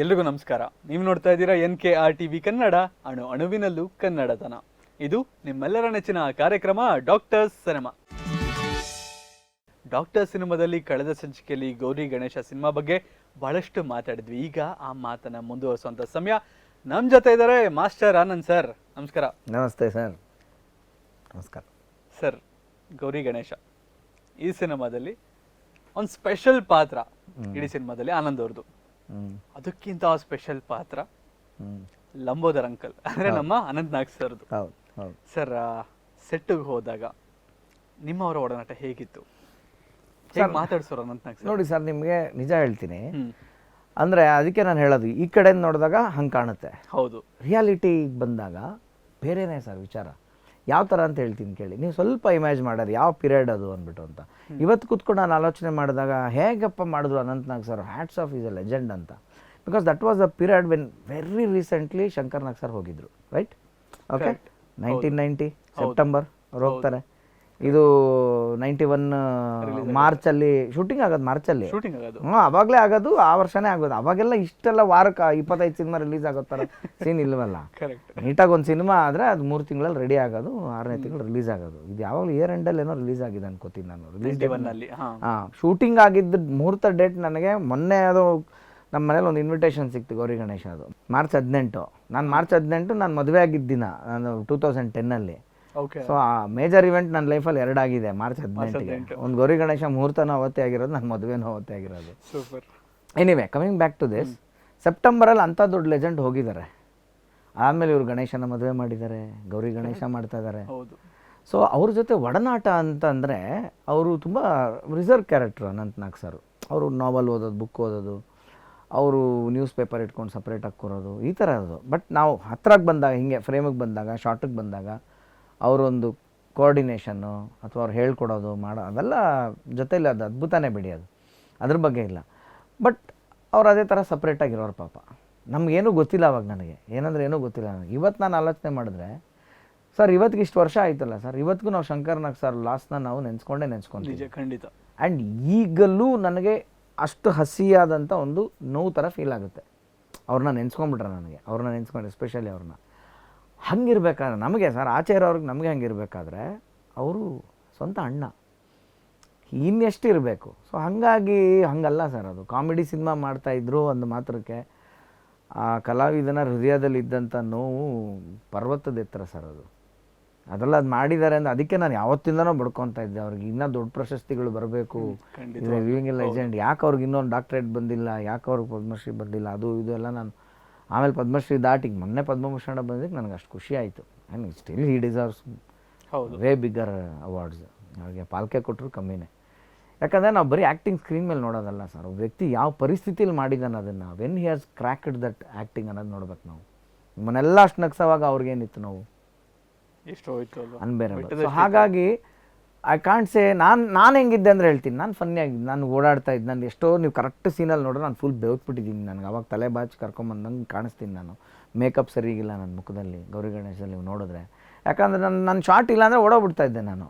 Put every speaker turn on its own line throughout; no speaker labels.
ಎಲ್ರಿಗೂ ನಮಸ್ಕಾರ. ನೀವು ನೋಡ್ತಾ ಇದ್ದೀರಾ NKR TV ಕನ್ನಡ, ಅಣು ಅಣುವಿನಲ್ಲೂ ಕನ್ನಡತನ. ಇದು ನಿಮ್ಮೆಲ್ಲರ ನೆಚ್ಚಿನ ಕಾರ್ಯಕ್ರಮ ಡಾಕ್ಟರ್ ಸಿನಿಮಾ. ಡಾಕ್ಟರ್ ಸಿನಿಮಾದಲ್ಲಿ ಕಳೆದ ಸಂಚಿಕೆಯಲ್ಲಿ ಗೌರಿ ಗಣೇಶ ಸಿನಿಮಾ ಬಗ್ಗೆ ಬಹಳಷ್ಟು ಮಾತಾಡಿದ್ವಿ. ಈಗ ಆ ಮಾತನ್ನ ಮುಂದುವರಿಸುವಂತ ಸಮಯ. ನಮ್ಮ ಜೊತೆ ಇದ್ದಾರೆ ಮಾಸ್ಟರ್ ಆನಂದ್ ಸರ್. ನಮಸ್ಕಾರ.
ನಮಸ್ತೆ ಸರ್. ನಮಸ್ಕಾರ
ಸರ್. ಗೌರಿ ಗಣೇಶ ಈ ಸಿನಿಮಾದಲ್ಲಿ ಒಂದು ಸ್ಪೆಷಲ್ ಪಾತ್ರ ಇಡೀ ಸಿನಿಮಾದಲ್ಲಿ ಆನಂದ್ ಅವ್ರದ್ದು. ಅದಕ್ಕಿಂತ ಸ್ಪೆಷಲ್ ಪಾತ್ರ ಲಂಬೋದರ್ ಅಂಕಲ್, ಅಂದ್ರೆ ನಮ್ಮ ಅನಂತ್ ನಾಗ್ ಸರ್ದು. ಸರ್, ಸೆಟ್ಗೆ ಹೋದಾಗ ನಿಮ್ಮವರ ಒಡನಾಟ ಹೇಗಿತ್ತು? ಮಾತಾಡ್ಸೋರು ಅನಂತ್ ನಾಗ್ ಸರ್?
ನೋಡಿ ಸರ್, ನಿಮಗೆ ನಿಜ ಹೇಳ್ತೀನಿ, ಅಂದ್ರೆ ಅದಕ್ಕೆ ನಾನು ಹೇಳೋದು, ಈ ಕಡೆ ನೋಡಿದಾಗ ಹಂಗೆ ಕಾಣುತ್ತೆ.
ಹೌದು.
ರಿಯಾಲಿಟಿ ಬಂದಾಗ ಬೇರೆನೇ ಸರ್ ವಿಚಾರ. ಯಾವ ಥರ ಅಂತ ಹೇಳ್ತೀನಿ ಕೇಳಿ. ನೀವು ಸ್ವಲ್ಪ ಇಮ್ಯಾಜ್ ಮಾಡೋದು ಯಾವ ಪೀರಿಯಡ್ ಅದು ಅಂದ್ಬಿಟ್ಟು ಅಂತ. ಇವತ್ತು ಕೂತ್ಕೊಂಡು ನಾನು ಆಲೋಚನೆ ಮಾಡಿದಾಗ ಹೇಗಪ್ಪ ಮಾಡಿದ್ರು Anant Nag sir, hats off, is a legend ಅಂತ. Because that was the period when very recently Shankar Nag sir ಹೋಗಿದ್ರು, ರೈಟ್? ಓಕೆ, 1990 ಸೆಪ್ಟೆಂಬರ್ ಅವ್ರು ಹೋಗ್ತಾರೆ. ಇದು 91 ಮಾರ್ಚಲ್ಲಿ ಶೂಟಿಂಗ್ ಆಗೋದು. ಮಾರ್ಚಲ್ಲಿ ಅವಾಗಲೇ ಆಗೋದು, ಆ ವರ್ಷನೇ ಆಗೋದು. ಅವಾಗೆಲ್ಲ ಇಷ್ಟೆಲ್ಲ ವಾರಕ್ಕೆ 25 ಸಿನಿಮಾ ರಿಲೀಸ್ ಆಗೋ ಥರ ಸೀನ್ ಇಲ್ವಲ್ಲ. ನೀಟಾಗಿ ಒಂದು ಸಿನಿಮಾ ಆದರೆ ಅದು 3 ತಿಂಗಳಲ್ಲಿ ರೆಡಿ ಆಗೋದು, 6ನೇ ತಿಂಗಳು ರಿಲೀಸ್ ಆಗೋದು. ಇದು ಯಾವಾಗಲೂ ಇಯರ್ ಎಂಡಲ್ಲಿ ಏನೋ ರಿಲೀಸ್ ಆಗಿದೆ ಅನ್ಕೋತೀನಿ ನಾನು. ರಿಲೀಸ್ ಶೂಟಿಂಗ್ ಆಗಿದ್ದ ಮುಹೂರ್ತ ಡೇಟ್ ನನಗೆ ಮೊನ್ನೆ ಅದು ನಮ್ಮ ಮನೇಲಿ ಒಂದು ಇನ್ವಿಟೇಷನ್ ಸಿಕ್ತು ಗೌರಿ ಗಣೇಶ. ಅದು ಮಾರ್ಚ್ 18. ನಾನು ಮಾರ್ಚ್ 18 ನಾನು ಮದುವೆ ಆಗಿದ್ದ ದಿನ, ನಾನು 2010ಅಲ್ಲಿ. ಸೊ ಆ ಮೇಜರ್ ಇವೆಂಟ್ ನನ್ನ ಲೈಫಲ್ಲಿ 2 ಆಗಿದೆ ಮಾರ್ಚ್ 18ಗೆ. ಒಂದು ಗೌರಿ ಗಣೇಶ ಮುಹೂರ್ತನೂ ಅವತ್ತೇ ಆಗಿರೋದು, ನನ್ನ ಮದುವೆನೂ ಅವತ್ತೇ ಆಗಿರೋದು. Anyway, coming back to this, ಸೆಪ್ಟೆಂಬರಲ್ಲಿ ಅಂಥ ದೊಡ್ಡ ಲೆಜೆಂಡ್ ಹೋಗಿದ್ದಾರೆ. ಆಮೇಲೆ ಇವರು ಗಣೇಶನ ಮದುವೆ ಮಾಡಿದ್ದಾರೆ, ಗೌರಿ ಗಣೇಶ ಮಾಡ್ತಾ ಇದ್ದಾರೆ. ಸೊ ಅವ್ರ ಜೊತೆ ಒಡನಾಟ ಅಂತಂದರೆ ಅವರು ತುಂಬ reserve character Ananth Nag sir. ಅವರು ನಾವಲ್ ಓದೋದು, ಬುಕ್ ಓದೋದು, ಅವರು ನ್ಯೂಸ್ ಪೇಪರ್ ಇಟ್ಕೊಂಡು ಸಪ್ರೇಟಾಗಿ ಕೂರೋದು, ಈ ಥರ ಅದು. ಬಟ್ ನಾವು ಹತ್ರಕ್ಕೆ ಬಂದಾಗ, ಹಿಂಗೆ ಫ್ರೇಮಿಗೆ ಬಂದಾಗ, ಶಾರ್ಟಿಗೆ ಬಂದಾಗ ಅವರೊಂದು ಕೋಆರ್ಡಿನೇಷನ್ನು ಅಥವಾ ಅವ್ರು ಹೇಳ್ಕೊಡೋದು ಮಾಡೋ ಅದೆಲ್ಲ ಜೊತೆಲಿ ಅದು ಅದ್ಭುತನೇ ಬಿಡಿ, ಅದು ಅದ್ರ ಬಗ್ಗೆ ಇಲ್ಲ. ಬಟ್ ಅವ್ರು ಅದೇ ಥರ ಸಪ್ರೇಟಾಗಿರೋರು ಪಾಪ. ನಮಗೇನೂ ಗೊತ್ತಿಲ್ಲ ಅವಾಗ, ನನಗೆ ಏನಂದರೆ ಏನೂ ಗೊತ್ತಿಲ್ಲ ನನಗೆ. ಇವತ್ತು ನಾನು ಆಲೋಚನೆ ಮಾಡಿದ್ರೆ ಸರ್, ಇವತ್ತಿಗೆ ಇಷ್ಟು ವರ್ಷ ಆಯ್ತಲ್ಲ ಸರ್, ಇವತ್ತಿಗೂ ನಾವು ಶಂಕರ್ ನಾಗ್ ಸರ್ ಲಾಸ್ನ ನಾವು ನೆನೆಸ್ಕೊಂತೀವಿ
ಖಂಡಿತ.
ಆ್ಯಂಡ್ ಈಗಲೂ ನನಗೆ ಅಷ್ಟು ಹಸಿಯಾದಂಥ ಒಂದು ನೋವು ಥರ ಫೀಲ್ ಆಗುತ್ತೆ. ಅವ್ರನ್ನ ನೆನೆಸ್ಕೊಂಡ್ಬಿಟ್ರೆ ನನಗೆ, ಅವ್ರನ್ನ ನೆನೆಸ್ಕೊಂಡ್ರೆ ಎಸ್ಪೆಷಲಿ ಅವ್ರನ್ನ. ಹಂಗಿರ್ಬೇಕಾದ್ರೆ ನಮಗೆ ಸರ್, ಆಚೆ ಇರೋರಿಗೆ ನಮಗೆ ಹಂಗಿರ್ಬೇಕಾದ್ರೆ ಅವರು ಸ್ವಂತ ಅಣ್ಣ, ಇನ್ನೆಷ್ಟು ಇರಬೇಕು. ಸೊ ಹಾಗಾಗಿ ಹಂಗಲ್ಲ ಸರ್, ಅದು ಕಾಮಿಡಿ ಸಿನಿಮಾ ಮಾಡ್ತಾಯಿದ್ರು ಒಂದು ಮಾತ್ರಕ್ಕೆ. ಆ ಕಲಾವಿದನ ಹೃದಯದಲ್ಲಿದ್ದಂಥ ನೋವು ಪರ್ವತದ ಎತ್ತರ ಸರ್ ಅದು. ಅದೆಲ್ಲ ಅದು ಮಾಡಿದ್ದಾರೆ ಅಂದರೆ ಅದಕ್ಕೆ ನಾನು ಯಾವತ್ತಿಂದನೂ ಬಡ್ಕೊತಾ ಇದ್ದೆ, ಅವ್ರಿಗೆ ಇನ್ನೂ ದೊಡ್ಡ ಪ್ರಶಸ್ತಿಗಳು ಬರಬೇಕು, ಲಿವಿಂಗ್ ಲೆಜೆಂಡ್. ಯಾಕೆ ಅವ್ರಿಗೆ ಇನ್ನೊಂದು ಡಾಕ್ಟ್ರೇಟ್ ಬಂದಿಲ್ಲ, ಯಾಕೆ ಅವ್ರಿಗೆ ಪದ್ಮಶ್ರೀ ಬಂದಿಲ್ಲ, ಅದು ಇದು ಎಲ್ಲ ನಾನು ಆಮೇಲೆ ಪದ್ಮಶ್ರೀ ದಾಟಿ ಮೊನ್ನೆ ಪದ್ಮಭೂಷಣ ಬಂದಿದ್ದಕ್ಕೆ ನನಗೆ ಅಷ್ಟು ಖುಷಿ ಆಯಿತು. And still he deserves way bigger awards. ಅವ್ರಿಗೆ ಪಾಲ್ಕೆ ಕೊಟ್ಟರು ಕಮ್ಮಿನೇ. ಯಾಕಂದರೆ ನಾವು ಬರೀ ಆ್ಯಕ್ಟಿಂಗ್ ಸ್ಕ್ರೀನ್ ಮೇಲೆ ನೋಡೋದಲ್ಲ ಸರ್, ಒಬ್ಬ ವ್ಯಕ್ತಿ ಯಾವ ಪರಿಸ್ಥಿತಿಯಲ್ಲಿ ಮಾಡಿದ್ದಾನೆ ಅದನ್ನು, when he has cracked that acting ಅನ್ನೋದು ನೋಡ್ಬೇಕು ನಾವು. ನಮ್ಮನ್ನೆಲ್ಲ ಅಷ್ಟು ನಗ್ಸೋವಾಗ ಅವ್ರಿಗೇನಿತ್ತು ನಾವು ಅನ್ಬೇರೆ. ಸೊ ಹಾಗಾಗಿ ಐ ಕಾಂಟ್ ಸೇ ನಾನು ಹೆಂಗಿದ್ದೆ ಅಂದರೆ ಹೇಳ್ತೀನಿ, ನಾನು ಫನ್ನಿಯಾಗಿದ್ದು, ನಾನು ಓಡಾಡ್ತಾ ಇದ್ದು. ನಾನು ಎಷ್ಟೋ ನೀವು ಕರೆಕ್ಟ್ ಸೀನಲ್ಲಿ ನೋಡಿದ್ರೆ ನಾನು ಫುಲ್ ಬೆವ್ತ್ಬಿಟ್ಟಿದ್ದೀನಿ. ನನಗೆ ಅವಾಗ ತಲೆ ಬಾಚಿ ಕರ್ಕೊಂಬಂದಂಗೆ ಕಾಣಿಸ್ತೀನಿ ನಾನು. ಮೇಕಪ್ ಸರಿಗಿಲ್ಲ ನನ್ನ ಮುಖದಲ್ಲಿ ಗೌರಿ ಗಣೇಶಲ್ಲಿ ನೀವು ನೋಡಿದ್ರೆ. ಯಾಕಂದರೆ ನನ್ನ ಶಾರ್ಟ್ ಇಲ್ಲ ಅಂದರೆ ಓಡೋಗ್ಬಿಡ್ತಾ ಇದ್ದೆ ನಾನು.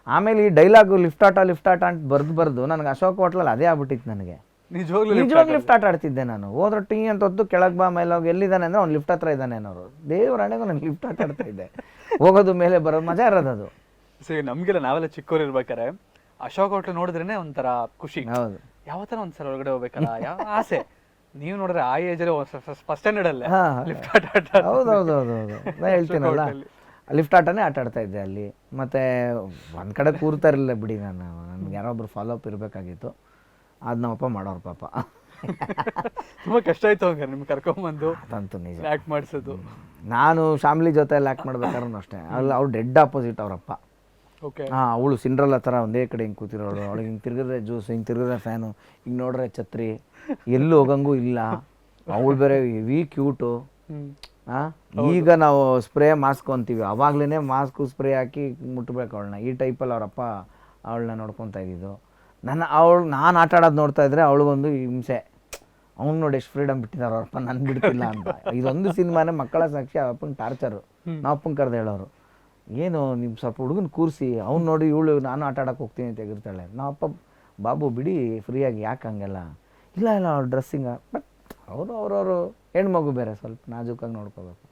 ಆಮೇಲೆ ಈ ಡೈಲಾಗು ಲಿಫ್ಟ್ ಆಟ ಅಂತ ಬರೆದು ನನಗೆ ಅಶೋಕ್ ಹೋಟ್ಲಲ್ಲಿ ಅದೇ ಆಗ್ಬಿಟ್ಟಿತ್ತು ನನಗೆ. ನಿಜವಾಗ್ಲೂ ಲಿಫ್ಟ್ ಆಟ ಆಡ್ತಿದ್ದೆ ನಾನು. ಹೋದ್ರೆ ಟೀ ಅಂತ ಹೊತ್ತು ಕೆಳಗೆ ಬಾ ಮೇಲೆ ಹೋಗಿ ಎಲ್ಲಿದ್ದಾನೆ ಅಂದರೆ ಅವ್ನು ಲಿಫ್ಟ್ ಹತ್ರ ಇದ್ದಾನೆ ಅನ್ನೋರು. ದೇವರಣೆಗೂ ನಾನು ಲಿಫ್ಟ್ ಆಟ ಆಡ್ತಾ ಇದ್ದೆ. ಹೋಗೋದು ಮೇಲೆ ಬರೋದು ಮಜಾ ಇರೋದು ಅದು.
ಸರಿ, ನಮಗೆಲ್ಲ ನಾವೆಲ್ಲ ಚಿಕ್ಕವ್ರು ಇರ್ಬೇಕಾರೆ ಅಶೋಕ್ ಹೋಟ್ಲ್ ನೋಡಿದ್ರೇನೆ ಒಂಥರ ಖುಷಿ. ಹೌದು, ಯಾವತ್ತರ ಒಂದ್ಸಲ ಒಳಗಡೆ ಹೋಗ್ಬೇಕಲ್ಲ, ಯಾವ ಆಸೆ. ನೀವು ನೋಡ್ರೆ ಆ ಏಜಲ್ಲಿ ಫಸ್ಟ್ ಸ್ಟ್ಯಾಂಡರ್ಡ್ ಅಲ್ಲೇ ಲಿಫ್ಟ್ ಆಟ.
ಹೌದೌದೌದು, ನಾನು ಹೇಳ್ತೀನಲ್ಲ, ಲಿಫ್ಟ್ ಆಟನೇ ಆಟ ಆಡ್ತಾ ಇದ್ದೆ ಅಲ್ಲಿ. ಮತ್ತು ಒಂದು ಕಡೆ ಕೂರ್ತಾ ಇರಲಿಲ್ಲ ಬಿಡಿ ನಾನು. ನನಗೆ ಯಾರೊಬ್ರು ಫಾಲೋ ಅಪ್ ಇರಬೇಕಾಗಿತ್ತು, ಅದು ನಮ್ಮಪ್ಪ ಮಾಡೋರು ಪಾಪ.
ತುಂಬ ಕಷ್ಟ ಆಯ್ತು ಹಂಗಾರೆ ನಿಮ್ಗೆ ಕರ್ಕೊಂಬಂದು
ಅದಂತೂ ನಿಜ
ಆ್ಯಕ್ಟ್ ಮಾಡಿಸೋದು.
ನಾನು ಫ್ಯಾಮಿಲಿ ಜೊತೆ ಎಲ್ಲ ಆ್ಯಕ್ಟ್ ಮಾಡ್ಬೇಕಾದ್ರೂ ಅಷ್ಟೇ. ಅಲ್ಲಿ ಅವ್ರು ಡೆಡ್ ಆಪೋಸಿಟ್ ಅವರಪ್ಪ. ಅವಳು ಸಿಂಡ್ರಲ್ಲ ಥರ ಒಂದೇ ಕಡೆ ಹಿಂಗೆ ಕೂತಿರೋಳು. ಅವಳಿಗೆ ಹಿಂಗೆ ತಿರುಗಿದ್ರೆ ಜ್ಯೂಸ್, ಹಿಂಗೆ ತಿರುಗಿದ್ರೆ ಫ್ಯಾನು, ಹಿಂಗೆ ನೋಡ್ರೆ ಛತ್ರಿ, ಎಲ್ಲೂ ಹೋಗಂಗೂ ಇಲ್ಲ. ಅವಳು ಬೇರೆ ಹೆವಿ ಕ್ಯೂಟು. ಈಗ ನಾವು ಸ್ಪ್ರೇ ಮಾಸ್ಕ್ ಅಂತೀವಿ, ಅವಾಗಲೇ ಮಾಸ್ಕು ಸ್ಪ್ರೇ ಹಾಕಿ ಮುಟ್ಬೇಕು ಅವಳನ್ನ. ಈ ಟೈಪಲ್ಲಿ ಅವರಪ್ಪ ಅವಳನ್ನ ನೋಡ್ಕೊತಾ ಇದ್ದಿದ್ದು. ನಾನು ಆಟ ಆಡೋದು ನೋಡ್ತಾ ಇದ್ರೆ ಅವಳಿಗೊಂದು ಹಿಂಸೆ. ಅವ್ನು ನೋಡಿ ಎಷ್ಟು ಫ್ರೀಡಮ್ ಬಿಟ್ಟಿದ್ದಾರೆ ಅವರಪ್ಪ, ನಾನು ಬಿಡ್ತಿಲ್ಲ ಅಂತ. ಇದೊಂದು ಸಿನಿಮಾನೇ ಮಕ್ಕಳ ಸಾಕ್ಷಿ, ಅಪ್ಪನ ಟಾರ್ಚರು. ನಾವು ಅಪ್ಪನ ಕರೆದು ಹೇಳೋರು, ಏನು ನಿಮ್ಮ ಸ್ವಲ್ಪ ಹುಡುಗನ ಕೂರಿಸಿ, ಅವ್ನು ನೋಡಿ ಇವಳು ನಾನು ಆಟ ಆಡೋಕೆ ಹೋಗ್ತೀನಿ ಅಂತ ತೆಗಿರ್ತಾಳೆ. ನಾವಪ್ಪ ಬಾಬು ಬಿಡಿ ಫ್ರೀಯಾಗಿ, ಯಾಕೆ ಹಂಗೆಲ್ಲ ಇಲ್ಲ ಅವ್ಳು ಡ್ರೆಸ್ಸಿಂಗ. ಬಟ್ ಅವ್ರವರು ಹೆಣ್ಮಗು ಬೇರೆ ಸ್ವಲ್ಪ ನಾಜೂಕಾಗಿ ನೋಡ್ಕೋಬೇಕು.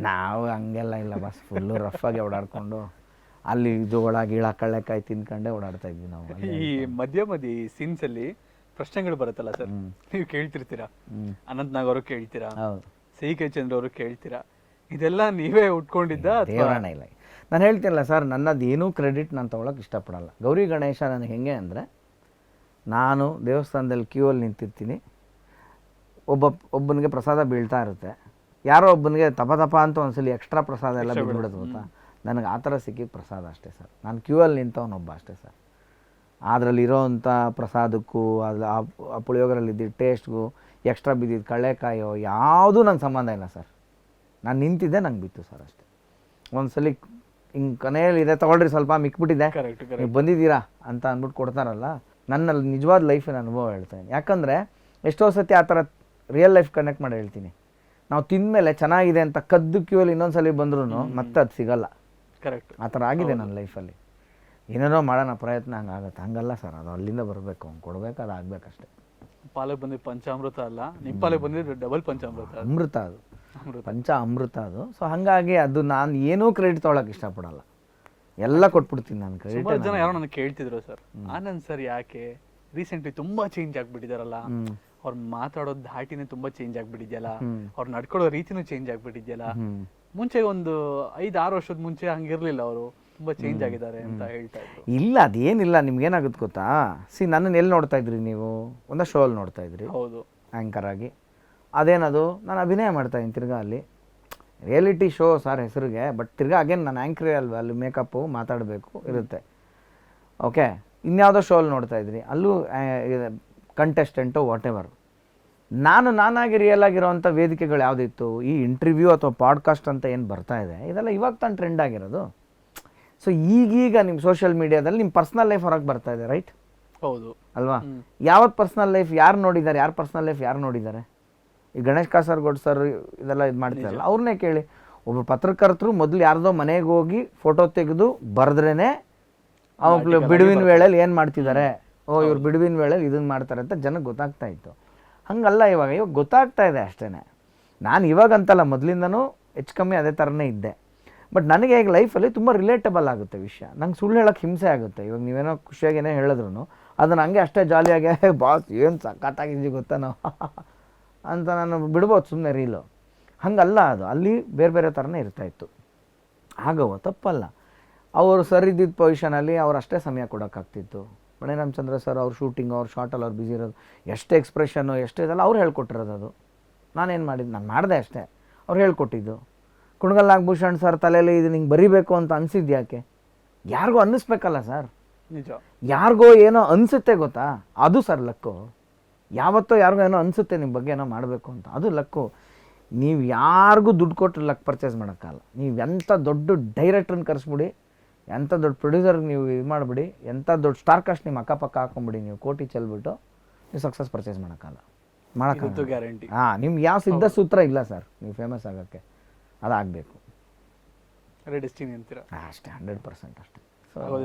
ನಾವು ಹಂಗೆಲ್ಲ ಇಲ್ಲ ಬಸ್ ಫುಲ್ಲು ರಫಾಗಿ ಓಡಾಡ್ಕೊಂಡು ಅಲ್ಲಿ ಜೋಳ ಗೀಳ ಕಳ್ಳೆಕಾಯಿ ತಿನ್ಕೊಂಡೇ ಓಡಾಡ್ತಾ ಇದ್ವಿ ನಾವು.
ಈ ಮಧ್ಯೆ ಸೀನ್ಸ್ ಅಲ್ಲಿ ಪ್ರಶ್ನೆಗಳು ಬರುತ್ತಲ್ಲ ಸರ್, ನೀವು ಕೇಳ್ತಿರ್ತೀರಾ, ಅನಂತ್ ನಾಗ್ ಅವರು ಕೇಳ್ತೀರಾ,
ಹೌದು,
ಸಿ ಕೆ ಚಂದ್ರ ಅವರು ಕೇಳ್ತೀರಾ, ಇದೆಲ್ಲ ನೀವೇ ಉಟ್ಕೊಂಡಿದ್ದ?
ದೇವರಾಣ ಇಲ್ಲ. ನಾನು ಹೇಳ್ತೀನಲ್ಲ ಸರ್, ನನ್ನದು ಏನೂ ಕ್ರೆಡಿಟ್ ನಾನು ತೊಗೊಳಕ್ಕೆ ಇಷ್ಟಪಡಲ್ಲ. ಗೌರಿ ಗಣೇಶ ನನಗೆ ಹೆಂಗೆ ಅಂದರೆ, ನಾನು ದೇವಸ್ಥಾನದಲ್ಲಿ ಕ್ಯೂ ಅಲ್ಲಿ ನಿಂತಿರ್ತೀನಿ, ಒಬ್ಬನಿಗೆ ಪ್ರಸಾದ ಬೀಳ್ತಾ ಇರುತ್ತೆ, ಯಾರೋ ಒಬ್ಬನಿಗೆ ತಪ ಅಂತ ಒಂದ್ಸಲಿ ಎಕ್ಸ್ಟ್ರಾ ಪ್ರಸಾದ ಎಲ್ಲ ಬಿದ್ದುಬಿಡೋದು ಗೊತ್ತಾ, ನನಗೆ ಆ ಥರ ಸಿಕ್ಕಿದ ಪ್ರಸಾದ ಅಷ್ಟೇ ಸರ್. ನಾನು ಕ್ಯೂ ಅಲ್ಲಿ ನಿಂತವನೊಬ್ಬ ಅಷ್ಟೇ ಸರ್. ಅದರಲ್ಲಿ ಇರೋವಂಥ ಪ್ರಸಾದಕ್ಕೂ ಅದು ಆ ಪುಳಿಯೋಗರಲ್ಲಿ ಇದ್ದಿದ್ದು ಟೇಸ್ಟ್ಗೂ ಎಕ್ಸ್ಟ್ರಾ ಬಿದ್ದಿದ್ದು ಕಳ್ಳೆಕಾಯೋ ಯಾವುದೂ ನಂಗೆ ಸಂಬಂಧ ಇಲ್ಲ ಸರ್. ನಾನು ನಿಂತಿದ್ದೆ, ನಂಗೆ ಬಿತ್ತು ಸರ್ ಅಷ್ಟೇ. ಒಂದ್ಸಲಿ ಹಿಂಗೆ ಕೊನೆಯಲ್ಲಿ ಇದೆ ತೊಗೊಳ್ರಿ ಸ್ವಲ್ಪ ಮಿಕ್ಬಿಟ್ಟಿದೆ, ನೀವು ಬಂದಿದ್ದೀರಾ ಅಂತ ಅಂದ್ಬಿಟ್ಟು ಕೊಡ್ತಾರಲ್ಲ, ನನ್ನಲ್ಲಿ ನಿಜವಾದ ಲೈಫಿನ ಅನುಭವ ಹೇಳ್ತೇನೆ. ಯಾಕಂದರೆ ಎಷ್ಟೋ ಸತಿ ಆ ಥರ ರಿಯಲ್ ಲೈಫ್ ಕನೆಕ್ಟ್ ಮಾಡಿ ಹೇಳ್ತೀನಿ. ನಾವು ತಿಂದಮೇಲೆ ಚೆನ್ನಾಗಿದೆ ಅಂತ ಕದ್ದು ಕ್ಯೂಯಲ್ಲಿ ಇನ್ನೊಂದ್ಸಲಿ ಬಂದ್ರೂ ಮತ್ತೆ ಅದು ಸಿಗಲ್ಲ.
ಕರೆಕ್ಟ್,
ಆ ಥರ ಆಗಿದೆ ನನ್ನ ಲೈಫಲ್ಲಿ. ಏನೇನೋ ಮಾಡೋಣ ಪ್ರಯತ್ನ ಹಂಗಾಗತ್ತೆ. ಹಂಗಲ್ಲ ಸರ್, ಅದು ಅಲ್ಲಿಂದ ಬರಬೇಕು, ಅವ್ನು ಕೊಡಬೇಕು, ಅದು ಆಗಬೇಕಷ್ಟೇ.
ಪಾಲಕ್ ಬಂದಿದ್ದು ಪಂಚಾಮೃತ ಅಲ್ಲ, ನಿಮ್ಮ ಪಾಲಕ್ ಬಂದಿದ್ದು ಡಬಲ್ ಪಂಚಾಮೃತ,
ಅಮೃತ ಅದು, ಪಂಚ ಅಮೃತ ಅದು. ಸೊ ಹಾಗಾಗಿ ಅದು ನಾನು ಏನೂ ಕ್ರೆಡಿಟ್ ತೊಗೊಳಕ್ಕೆ ಇಷ್ಟಪಡಲ್ಲ, ಎಲ್ಲ ಕೊಟ್ಬಿಡ್ತೀನಿ ನಾನು ಕ್ರೆಡಿಟ್.
ಸುಮಾರು ಜನ ಯಾರೋ ನನಗೆ ಕೇಳ್ತಿದ್ರು ಸರ್, ಆನಂದ್ ಸರ್ ಯಾಕೆ ರೀಸೆಂಟ್ಲಿ ತುಂಬಾ ಚೇಂಜ್ ಆಗ್ಬಿಟ್ಟಿದಾರಲ್ಲ, ಅವ್ರು ಮಾತಾಡೋ ಧಾಟಿನೇ ತುಂಬಾ ಚೇಂಜ್ ಆಗ್ಬಿಟ್ಟಿದ್ಯಲ್ಲ, ಅವ್ರು ನಡ್ಕೊಳ್ಳೋ ರೀತಿನೂ ಚೇಂಜ್ ಆಗ್ಬಿಟ್ಟಿದ್ಯಲ್ಲ, ಮುಂಚೆ ಒಂದು 5-6 ವರ್ಷದ ಮುಂಚೆ ಹಂಗಿರ್ಲಿಲ್ಲ, ಅವರು ತುಂಬಾ ಚೇಂಜ್ ಆಗಿದ್ದಾರೆ ಅಂತ ಹೇಳ್ತಾ ಇದ್ರು.
ಇಲ್ಲ, ಅದೇನಿಲ್ಲ, ನಿಮ್ಗೇನಾಗುತ್ತೆ ಗೊತ್ತಾ, ನನ್ನನ್ನು ಎಲ್ಲಿ ನೋಡ್ತಾ ಇದ್ರಿ ನೀವು? ಒಂದು ಶೋ ಅಲ್ಲಿ ನೋಡ್ತಾ ಇದ್ರಿ,
ಹೌದು,
ಆ್ಯಂಕರ್ ಆಗಿ. ಅದೇನದು, ನಾನು ಅಭಿನಯ ಮಾಡ್ತಾ ಇದ್ದೀನಿ ತಿರ್ಗಾ ಅಲ್ಲಿ, ರಿಯಾಲಿಟಿ ಶೋ ಸರ್ ಹೆಸರಿಗೆ, ಬಟ್ ತಿರ್ಗಾ ಅಗೇನ್ ನಾನು ಆ್ಯಂಕರೇ ಅಲ್ವಾ, ಅಲ್ಲಿ ಮೇಕಪ್ಪು ಮಾತಾಡಬೇಕು ಇರುತ್ತೆ. ಓಕೆ, ಇನ್ಯಾವುದೋ ಶೋ ಅಲ್ಲಿ ನೋಡ್ತಾ ಇದ್ರಿ, ಅಲ್ಲೂ ಕಂಟೆಸ್ಟೆಂಟು ವಾಟ್ ಎವರ್. ನಾನಾಗಿ ರಿಯಲ್ ಆಗಿರೋವಂಥ ವೇದಿಕೆಗಳು ಯಾವುದಿತ್ತು, ಈ ಇಂಟರ್ವ್ಯೂ ಅಥವಾ ಪಾಡ್ಕಾಸ್ಟ್ ಅಂತ ಏನು ಬರ್ತಾ ಇದೆ, ಇದೆಲ್ಲ ಇವಾಗ ತಾನು ಟ್ರೆಂಡ್ ಆಗಿರೋದು. ಸೊ ಈಗೀಗ ನಿಮ್ಮ ಸೋಷಿಯಲ್ ಮೀಡಿಯಾದಲ್ಲಿ ನಿಮ್ಮ ಪರ್ಸ್ನಲ್ ಲೈಫ್ ಹೊರಗೆ ಬರ್ತಾ ಇದೆ, ರೈಟ್?
ಹೌದು
ಅಲ್ವಾ? ಯಾವತ್ತು ಪರ್ಸ್ನಲ್ ಲೈಫ್ ಯಾರು ನೋಡಿದ್ದಾರೆ, ಯಾರು ಪರ್ಸ್ನಲ್ ಲೈಫ್ ಯಾರು ನೋಡಿದ್ದಾರೆ? ಈ ಗಣೇಶ್ ಕಾಸರಗೋಡು ಸರ್ ಇದೆಲ್ಲ ಇದು ಮಾಡ್ತಾರಲ್ಲ, ಅವ್ರನ್ನೇ ಕೇಳಿ. ಒಬ್ಬ ಪತ್ರಕರ್ತರು ಮೊದಲು ಯಾರ್ದೋ ಮನೆಗೆ ಹೋಗಿ ಫೋಟೋ ತೆಗೆದು ಬರೆದ್ರೇ ಅವ್ರು ಬಿಡುವಿನ ವೇಳೆಯಲ್ಲಿ ಏನು ಮಾಡ್ತಿದ್ದಾರೆ, ಇವ್ರು ಬಿಡುವಿನ ವೇಳೆಯಲ್ಲಿ ಇದನ್ನು ಮಾಡ್ತಾರೆ ಅಂತ ಜನಕ್ಕೆ ಗೊತ್ತಾಗ್ತಾ ಇತ್ತು. ಹಂಗಲ್ಲ ಇವಾಗ ಗೊತ್ತಾಗ್ತಾ ಇದೆ ಅಷ್ಟೇ. ನಾನು ಇವಾಗಂತಲ್ಲ, ಮೊದಲಿಂದನೂ ಹೆಚ್ಚು ಕಮ್ಮಿ ಅದೇ ಥರನೇ ಇದ್ದೆ. ಬಟ್ ನನಗೆ ಈಗ ಲೈಫಲ್ಲಿ ತುಂಬ ರಿಲೇಟಬಲ್ ಆಗುತ್ತೆ ವಿಷಯ. ನಂಗೆ ಸುಳ್ಳು ಹೇಳೋಕ್ಕೆ ಹಿಂಸೆ ಆಗುತ್ತೆ. ಇವಾಗ ನೀವೇನೋ ಖುಷಿಯಾಗೇನೇ ಹೇಳಿದ್ರು ಅದನ್ನು ಹಂಗೆ ಅಷ್ಟೇ ಜಾಲಿಯಾಗೆ ಬಾಸ್ ಏನು ಸಖತ್ತಾಗಿದ್ದೀವಿ ಗೊತ್ತಾ ನಾವು ಅಂತ ನಾನು ಬಿಡ್ಬೋದು ಸುಮ್ಮನೆ ರೀಲು. ಹಂಗಲ್ಲ, ಅದು ಅಲ್ಲಿ ಬೇರೆ ಬೇರೆ ಥರನೇ ಇರ್ತಾಯಿತ್ತು. ಆಗವ ತಪ್ಪಲ್ಲ. ಅವರು ಸರ್ ಇದ್ದಿದ್ದ ಪೊಸಿಷನಲ್ಲಿ ಅವ್ರು ಅಷ್ಟೇ ಸಮಯ ಕೊಡೋಕ್ಕಾಗ್ತಿತ್ತು. ಮಣಿ ರಾಮಚಂದ್ರ ಸರ್ ಅವ್ರ ಶೂಟಿಂಗ್, ಅವ್ರ ಶಾರ್ಟಲ್ಲಿ ಅವ್ರು ಬ್ಯುಸಿ ಇರೋದು, ಎಷ್ಟು ಎಕ್ಸ್ಪ್ರೆಷನ್ನು ಎಷ್ಟು ಇದೆಲ್ಲ ಅವ್ರು ಹೇಳ್ಕೊಟ್ಟಿರೋದು. ಅದು ನಾನೇನು ಮಾಡಿದ್ದು, ನಾನು ಮಾಡಿದೆ ಅಷ್ಟೇ, ಅವ್ರು ಹೇಳ್ಕೊಟ್ಟಿದ್ದು. ಕುಣಗಲ್ ನಾಗಭೂಷಣ್ ಸರ್ ತಲೆಯಲ್ಲಿ ಇದು ನಿಂಗೆ ಬರಿಬೇಕು ಅಂತ ಅನಿಸಿದ್ದು ಯಾಕೆ? ಯಾರಿಗೂ ಅನ್ನಿಸ್ಬೇಕಲ್ಲ ಸರ್,
ನಿಜ.
ಯಾರಿಗೋ ಏನೋ ಅನಿಸುತ್ತೆ ಗೊತ್ತಾ, ಅದು ಸರ್ ಲಕ್ಕು. ಯಾವತ್ತೋ ಯಾರಿಗೋ ಏನೋ ಅನಿಸುತ್ತೆ ನಿಮ್ಮ ಬಗ್ಗೆ ಏನೋ ಮಾಡಬೇಕು ಅಂತ, ಅದು ಲಕ್ಕು. ನೀವು ಯಾರಿಗೂ ದುಡ್ಡು ಕೊಟ್ಟು ಲಕ್ ಪರ್ಚೇಸ್ ಮಾಡೋಕ್ಕಲ್ಲ. ನೀವು ಎಂಥ ದೊಡ್ಡ ಡೈರೆಕ್ಟ್ರನ್ನ ಕರೆಸ್ಬಿಡಿ, ಎಂಥ ದೊಡ್ಡ ಪ್ರೊಡ್ಯೂಸರ್ಗೆ ನೀವು ಇದು ಮಾಡಿಬಿಡಿ, ಎಂಥ ದೊಡ್ಡ ಸ್ಟಾರ್ ಕಾಸ್ಟ್ ನಿಮ್ಮ ಅಕ್ಕಪಕ್ಕ ಹಾಕೊಂಬಿಡಿ, ನೀವು ಕೋಟಿ ಚೆಲ್ಬಿಟ್ಟು ನೀವು ಸಕ್ಸಸ್ ಪರ್ಚೇಸ್ ಮಾಡೋಕ್ಕಲ್ಲ, ಮಾಡೋಕ್ಕಲ್ಲ.
ಗ್ಯಾರಂಟಿ.
ನಿಮ್ಗೆ ಯಾವ ಸಿದ್ಧ ಸೂತ್ರ ಇಲ್ಲ ಸರ್ ನೀವು ಫೇಮಸ್ ಆಗೋಕ್ಕೆ. ಅದಾಗಬೇಕು,
ಡೆಸ್ಟಿನಿ ಅಂತೀರಾ
ಅಷ್ಟೇ, 100% ಅಷ್ಟೇ. ಸೊ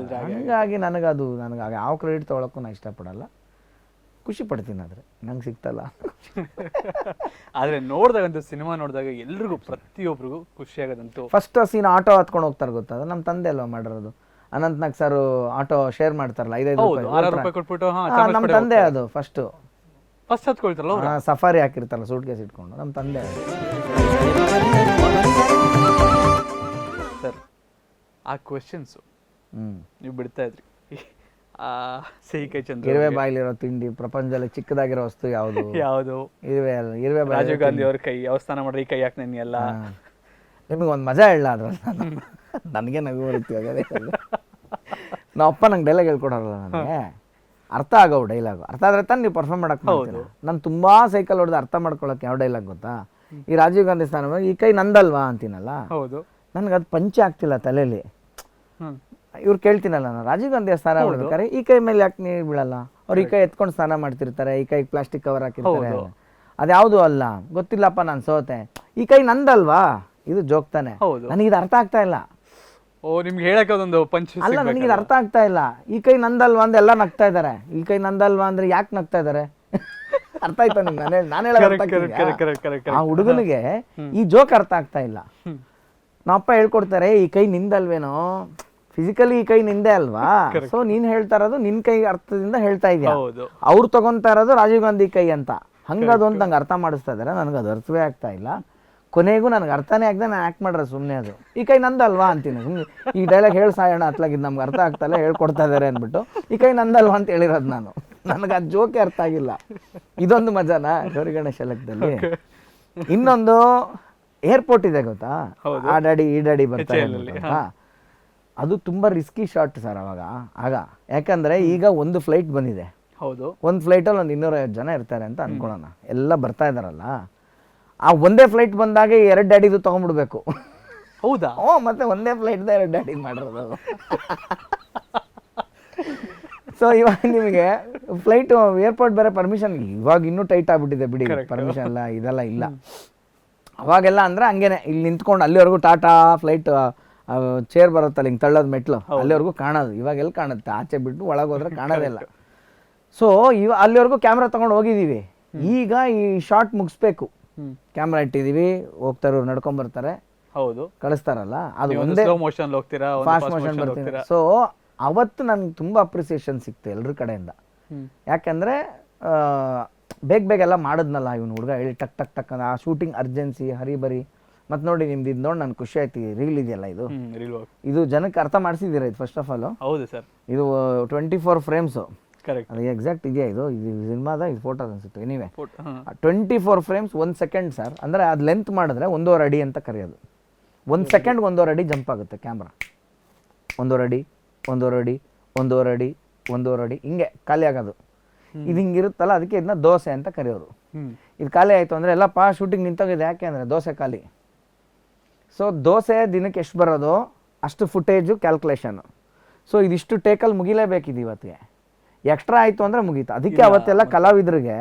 ಹಂಗಾಗಿ ನನಗೆ ಯಾವ ಕ್ರೆಡಿಟ್ ತೊಗೊಳಕ್ಕೂ ನಾನು ಇಷ್ಟಪಡಲ್ಲ. ಖುಷಿ ಪಡ್ತೀನಿ ಆದರೆ ನಂಗೆ ಸಿಗ್ತಲ್ಲ.
ಆದರೆ ನೋಡಿದಾಗಂತೂ ಸಿನಿಮಾ ನೋಡಿದಾಗ ಎಲ್ರಿಗೂ ಪ್ರತಿಯೊಬ್ಬರಿಗೂ ಖುಷಿ ಆಗೋದಂತೂ
ಫಸ್ಟ್ ಸೀನ್ ಆಟೋ ಹತ್ಕೊಂಡು ಹೋಗ್ತಾರೆ ಗೊತ್ತಾ, ನಮ್ಮ ತಂದೆ ಅಲ್ವಾ ಮಾಡಿರೋದು. Ananth Nag sir auto share ಮಾಡ್ತಾರಲ್ಲ 5
ರೂಪಾಯಿ ಕೊಟ್ಬಿಟ್ಟು,
ನಮ್ಮ ತಂದೆ ಅದು ಫಸ್ಟ್
ಹತ್ಕೊಳ್ತಾರಲ್ಲ,
ಸಫಾರಿ ಹಾಕಿರ್ತಾರಲ್ಲ ಸೂಟ್ ಕೇಸ್ ಇಟ್ಕೊಂಡು, ನಮ್ಮ ತಂದೆ.
ಸರ್ ಆ ಕ್ವೆಶನ್ಸು ನೀವು ಬಿಡ್ತಾ ಇದ್ರಿ, ಸಿ.ಕೆ. ಚಂದ್ರ
ಇರುವೆ ಬಾಯಿಲಿರೋ ತಿಂಡಿ, ಪ್ರಪಂಚದಲ್ಲಿ ಚಿಕ್ಕದಾಗಿರೋ ವಸ್ತು ಯಾವುದು? ಇರುವೆ
ರಾಜೀವ್ ಗಾಂಧಿ ಅವ್ರ ಕೈ ಯಾವ ಸ್ನಾನ ಮಾಡ್ರಿ, ಈ ಕೈ ಯಾಕೆ ನೆನೆ ಎಲ್ಲ.
ನಿಮಗೆ ಒಂದು ಮಜಾ ಹೇಳ ಅದ್ರಲ್ಲಿ, ನನಗೆ ನಗು ಬರುತ್ತೆ. ನಮ್ಮ ಅಪ್ಪ ನಂಗೆ ಡೈಲಾಗ್ ಹೇಳ್ಕೊಡೋಲ್ಲ, ನನಗೆ ಅರ್ಥ ಆಗವು ಡೈಲಾಗು. ಅರ್ಥ ಆದರೆ ತಾನು ನೀವು ಪರ್ಫಾರ್ಮ್ ಮಾಡಕ್ಕೆ ಹೋಗ್ತೀನಿ. ನಾನು ತುಂಬ ಸೈಕಲ್ ಹೊಡೆದು ಅರ್ಥ ಮಾಡ್ಕೊಳಕ್ಕೆ ಯಾವ ಡೈಲಾಗ್ ಗೊತ್ತಾ, ಈ ರಾಜೀವ್ ಗಾಂಧಿ ಸ್ನಾನ ಈ ಕೈ ನಂದಲ್ವಾ ಅಂತೀನಲ್ಲ,
ಹೌದು,
ನನಗೆ ಅದು ಪಂಚೆ ಆಗ್ತಿಲ್ಲ ತಲೆಯಲ್ಲಿ. ಇವ್ರು ಕೇಳ್ತೀನಲ್ಲ, ನಾನು ರಾಜೀವ್ ಗಾಂಧಿ ಸ್ನಾನ ಮಾಡ್ಬೇಕಾರೆ ಈ ಕೈ ಮೇಲೆ ಯಾಕೆ ನೀರು ಬೀಳಲ್ಲ, ಅವ್ರು ಈ ಕೈ ಎತ್ಕೊಂಡು ಸ್ನಾನ ಮಾಡ್ತಿರ್ತಾರೆ, ಈ ಕೈ ಪ್ಲಾಸ್ಟಿಕ್ ಕವರ್ ಹಾಕಿರ್ತಾರೆ, ಅದ್ಯಾವುದು ಅಲ್ಲ ಗೊತ್ತಿಲ್ಲಪ್ಪ, ನಾನು ಸೋತೆ, ಈ ಕೈ ನಂದಲ್ವಾ, ಇದು ಜೋಕ್ ತಾನೆ. ನನಗೆ ಇದು ಅರ್ಥ ಆಗ್ತಾ ಇಲ್ಲ.
ನಿಮ್ಗೆ ಹೇಳಕ್ಕೆ ಅದೊಂದು ಪಂಚ್
ಅಲ್ಲ, ನನಗೆ ಇದು ಅರ್ಥ ಆಗ್ತಾ ಇಲ್ಲ. ಈ ಕೈ ನಂದಲ್ವಾ ಅಂದ್ರೆ ಎಲ್ಲ ನಗ್ತಾ ಇದ್ದಾರೆ, ಈ ಕೈ ನಂದಲ್ವಾ ಅಂದ್ರೆ ಯಾಕೆ ನಗ್ತಾ ಇದ್ದಾರೆ? ಅರ್ಥ ಆಯ್ತಾ ನಿಮ್ಗೆ? ನಾನು ಹೇಳೋದು ಅರ್ಥ ಆಗ್ತಿದ್ಯಾ? ಆ ಹುಡುಗನಿಗೆ ಈ ಜೋಕ್ ಅರ್ಥ ಆಗ್ತಾ ಇಲ್ಲ. ನಮ್ಮಪ್ಪ ಹೇಳ್ಕೊಡ್ತಾರೆ, ಈ ಕೈ ನಿಂದಲ್ವೇನೋ, ಫಿಸಿಕಲಿ ಈ ಕೈ ನಿಂದೆ ಅಲ್ವಾ, ಸೊ ನೀನ್ ಹೇಳ್ತಾ ಇರೋದು ನಿನ್ ಕೈ ಅರ್ಥದಿಂದ ಹೇಳ್ತಾ ಇದೀಯ, ಅವ್ರು ತಗೊಂತಾ ಇರೋದು ರಾಜೀವ್ ಗಾಂಧಿ ಕೈ ಅಂತ, ಹಂಗದು ಅಂತ ನಂಗೆ ಅರ್ಥ ಮಾಡಿಸ್ತಾ ಇದಾರೆ. ನನಗೆ ಅದು ಅರ್ಥವೇ ಆಗ್ತಾ ಇಲ್ಲ. ಕೊನೆಗೂ ನನಗೆ ಅರ್ಥನೇ ಆಗದೆ ನಾನು ಆ್ಯಕ್ಟ್ ಮಾಡ್ರೆ ಸುಮ್ಮನೆ, ಅದು ಈ ಕೈ ನಂದಲ್ವಾ ಅಂತೀನಿ ಸುಮ್ಮನೆ. ಈ ಡೈಲಾಗ್ ಹೇಳಿ ಸಾಯೋಣ ಅತ್ಲಾಗಿದ್ದು ನಮ್ಗೆ ಅರ್ಥ ಆಗ್ತಾಯಿಲ್ಲ, ಹೇಳ್ಕೊಡ್ತಾ ಇದ್ದಾರೆ ಅಂದ್ಬಿಟ್ಟು ಈ ಕೈ ನಂದಲ್ವಾ ಅಂತ ಹೇಳಿರೋದು ನಾನು. ನನಗೆ ಅದು ಜೋಕೆ ಅರ್ಥ ಆಗಿಲ್ಲ. ಇದೊಂದು ಮಜಾನ ಗೌರಿ ಗಣೇಶ ಲೆಕ್ಕದಲ್ಲಿ. ಇನ್ನೊಂದು ಏರ್ಪೋರ್ಟ್ ಇದೆ ಗೊತ್ತಾ, ಆ ಡ್ಯಾಡಿ ಈ ಡ್ಯಾಡಿ ಬರ್ತಾರೆ ಗೊತ್ತಾ, ಅದು ತುಂಬ ರಿಸ್ಕಿ ಶಾಟ್ ಸರ್ ಆಗ. ಯಾಕಂದರೆ ಈಗ ಒಂದು ಫ್ಲೈಟ್ ಬಂದಿದೆ, ಹೌದು, ಒಂದು ಫ್ಲೈಟಲ್ಲಿ ಒಂದು 250 ಜನ ಇರ್ತಾರೆ ಅಂತ ಅನ್ಕೊಳ್ಳೋಣ, ಎಲ್ಲ ಬರ್ತಾ ಇದ್ದಾರಲ್ಲ, ಆ ಒಂದೇ ಫ್ಲೈಟ್ ಬಂದಾಗ 2 ಡ್ಯಾಡಿದು ತೊಗೊಂಡ್ಬಿಡ್ಬೇಕು. ಹೌದಾ? ಮತ್ತೆ ಒಂದೇ ಫ್ಲೈಟ್ದ 2 ಡ್ಯಾಡಿ ಮಾಡಿರೋದು. ಸೊ ಇವಾಗ ನಿಮಗೆ ಫ್ಲೈಟ್ ಏರ್ಪೋರ್ಟ್ ಬೇರೆ ಪರ್ಮಿಷನ್ ಇವಾಗ ಇನ್ನೂ ಟೈಟ್ ಆಗ್ಬಿಟ್ಟಿದೆ ಬಿಡಿ, ಪರ್ಮಿಷನ್ ಎಲ್ಲ ಇದೆಲ್ಲ ಇಲ್ಲ. ಅವಾಗೆಲ್ಲ ಅಂದರೆ ಹಂಗೇನೆ ಇಲ್ಲಿ ನಿಂತ್ಕೊಂಡು ಅಲ್ಲಿವರೆಗೂ ಟಾಟಾ ಫ್ಲೈಟ್ ಚೇರ್ ಬರುತ್ತಲ್ಲ ಹಿಂಗೆ ತಳ್ಳೋದು ಮೆಟ್ಲು, ಅಲ್ಲಿವರೆಗೂ ಕಾಣೋದು. ಇವಾಗೆಲ್ಲ ಕಾಣುತ್ತೆ, ಆಚೆ ಬಿಟ್ಟು ಒಳಗೆ ಹೋದ್ರೆ ಕಾಣೋದೇ ಇಲ್ಲ. ಸೊ ಅಲ್ಲಿವರೆಗೂ ಕ್ಯಾಮ್ರಾ ತಗೊಂಡು ಹೋಗಿದ್ದೀವಿ. ಈಗ ಈ ಶಾರ್ಟ್ ಮುಗಿಸ್ಬೇಕು, ಕ್ಯಾಮ್ರಾ ಇಟ್ಟಿದ್ದೀವಿ, ಹೋಗ್ತಾರೆ ನಡ್ಕೊಂಬರ್ತಾರೆ, ಹೌದು, ಕಳಿಸ್ತಾರಲ್ಲ, ಅದು ಒಂದೇ ಫಾಸ್ಟ್ ಮೋಷನ್ ಬರ್ತೀನಿ. ಸೊ ಅವತ್ತು ನನಗೆ ತುಂಬ ಅಪ್ರಿಸಿಯೇಷನ್ ಸಿಕ್ತು ಎಲ್ಲರ ಕಡೆಯಿಂದ. ಯಾಕಂದರೆ ಬೇಗ ಎಲ್ಲ ಮಾಡಿದ್ನಲ್ಲ ಇವನು ಹುಡುಗ, ಹೇಳಿ ಟಕ್ ಟಕ್ ಟಕ್ ಆ ಶೂಟಿಂಗ್ ಅರ್ಜೆನ್ಸಿ ಹರಿಬರಿ. ಮತ್ತು ನೋಡಿ ನಿಮ್ದು ಇದು ನೋಡಿ ನನಗೆ ಖುಷಿ ಆಯ್ತು, ರೀಲ್ ಇದೆಯಲ್ಲ ಇದು ಜನಕ್ಕೆ ಅರ್ಥ ಮಾಡಿಸಿದ್ದೀರಾ ಇದು ಫಸ್ಟ್ ಆಫ್ ಆಲ್? ಹೌದು ಸರ್, ಇದು 24 ಫ್ರೇಮ್ಸು, ಅದು ಎಕ್ಸಾಕ್ಟ್ ಇದೆಯಾ ಇದು ಸಿನಿಮಾದ ಇದು ಫೋಟೋ ಅನ್ಸುತ್ತೆ. ಎನಿವೆ 24 ಫ್ರೇಮ್ಸ್ 1 ಸೆಕೆಂಡ್ ಸರ್, ಅಂದರೆ ಅದು ಲೆಂತ್ ಮಾಡಿದ್ರೆ 1.5 ಅಡಿ ಅಂತ ಕರೆಯೋದು. 1 ಸೆಕೆಂಡ್ಗೆ 1.5 ಅಡಿ ಜಂಪ್ ಆಗುತ್ತೆ ಕ್ಯಾಮ್ರಾ, 1.5 ಅಡಿ 1.5 ಅಡಿ 1.5 ಅಡಿ 1.5 ಅಡಿ ಹಿಂಗೆ ಖಾಲಿ ಆಗೋದು. ಇದು ಹಿಂಗಿರುತ್ತಲ್ಲ, ಅದಕ್ಕೆ ಇದನ್ನ ದೋಸೆ ಅಂತ ಕರೆಯೋರು. ಇದು ಖಾಲಿ ಆಯಿತು ಅಂದರೆ ಎಲ್ಲಪ್ಪ ಶೂಟಿಂಗ್ ನಿಂತೋಗಿದೆ, ಯಾಕೆ ಅಂದರೆ ದೋಸೆ ಖಾಲಿ. ಸೊ ದೋಸೆ ದಿನಕ್ಕೆ ಎಷ್ಟು ಬರೋದು ಅಷ್ಟು ಫುಟೇಜು ಕ್ಯಾಲ್ಕುಲೇಷನು. ಸೊ ಇದಿಷ್ಟು ಟೇಕಲ್ಲಿ ಮುಗಿಲೇಬೇಕಿದೆ ಇವತ್ತಿಗೆ, ಎಕ್ಸ್ಟ್ರಾ ಆಯಿತು ಅಂದರೆ ಮುಗೀತು. ಅದಕ್ಕೆ ಅವತ್ತೆಲ್ಲ ಕಲಾವಿದರಿಗೆ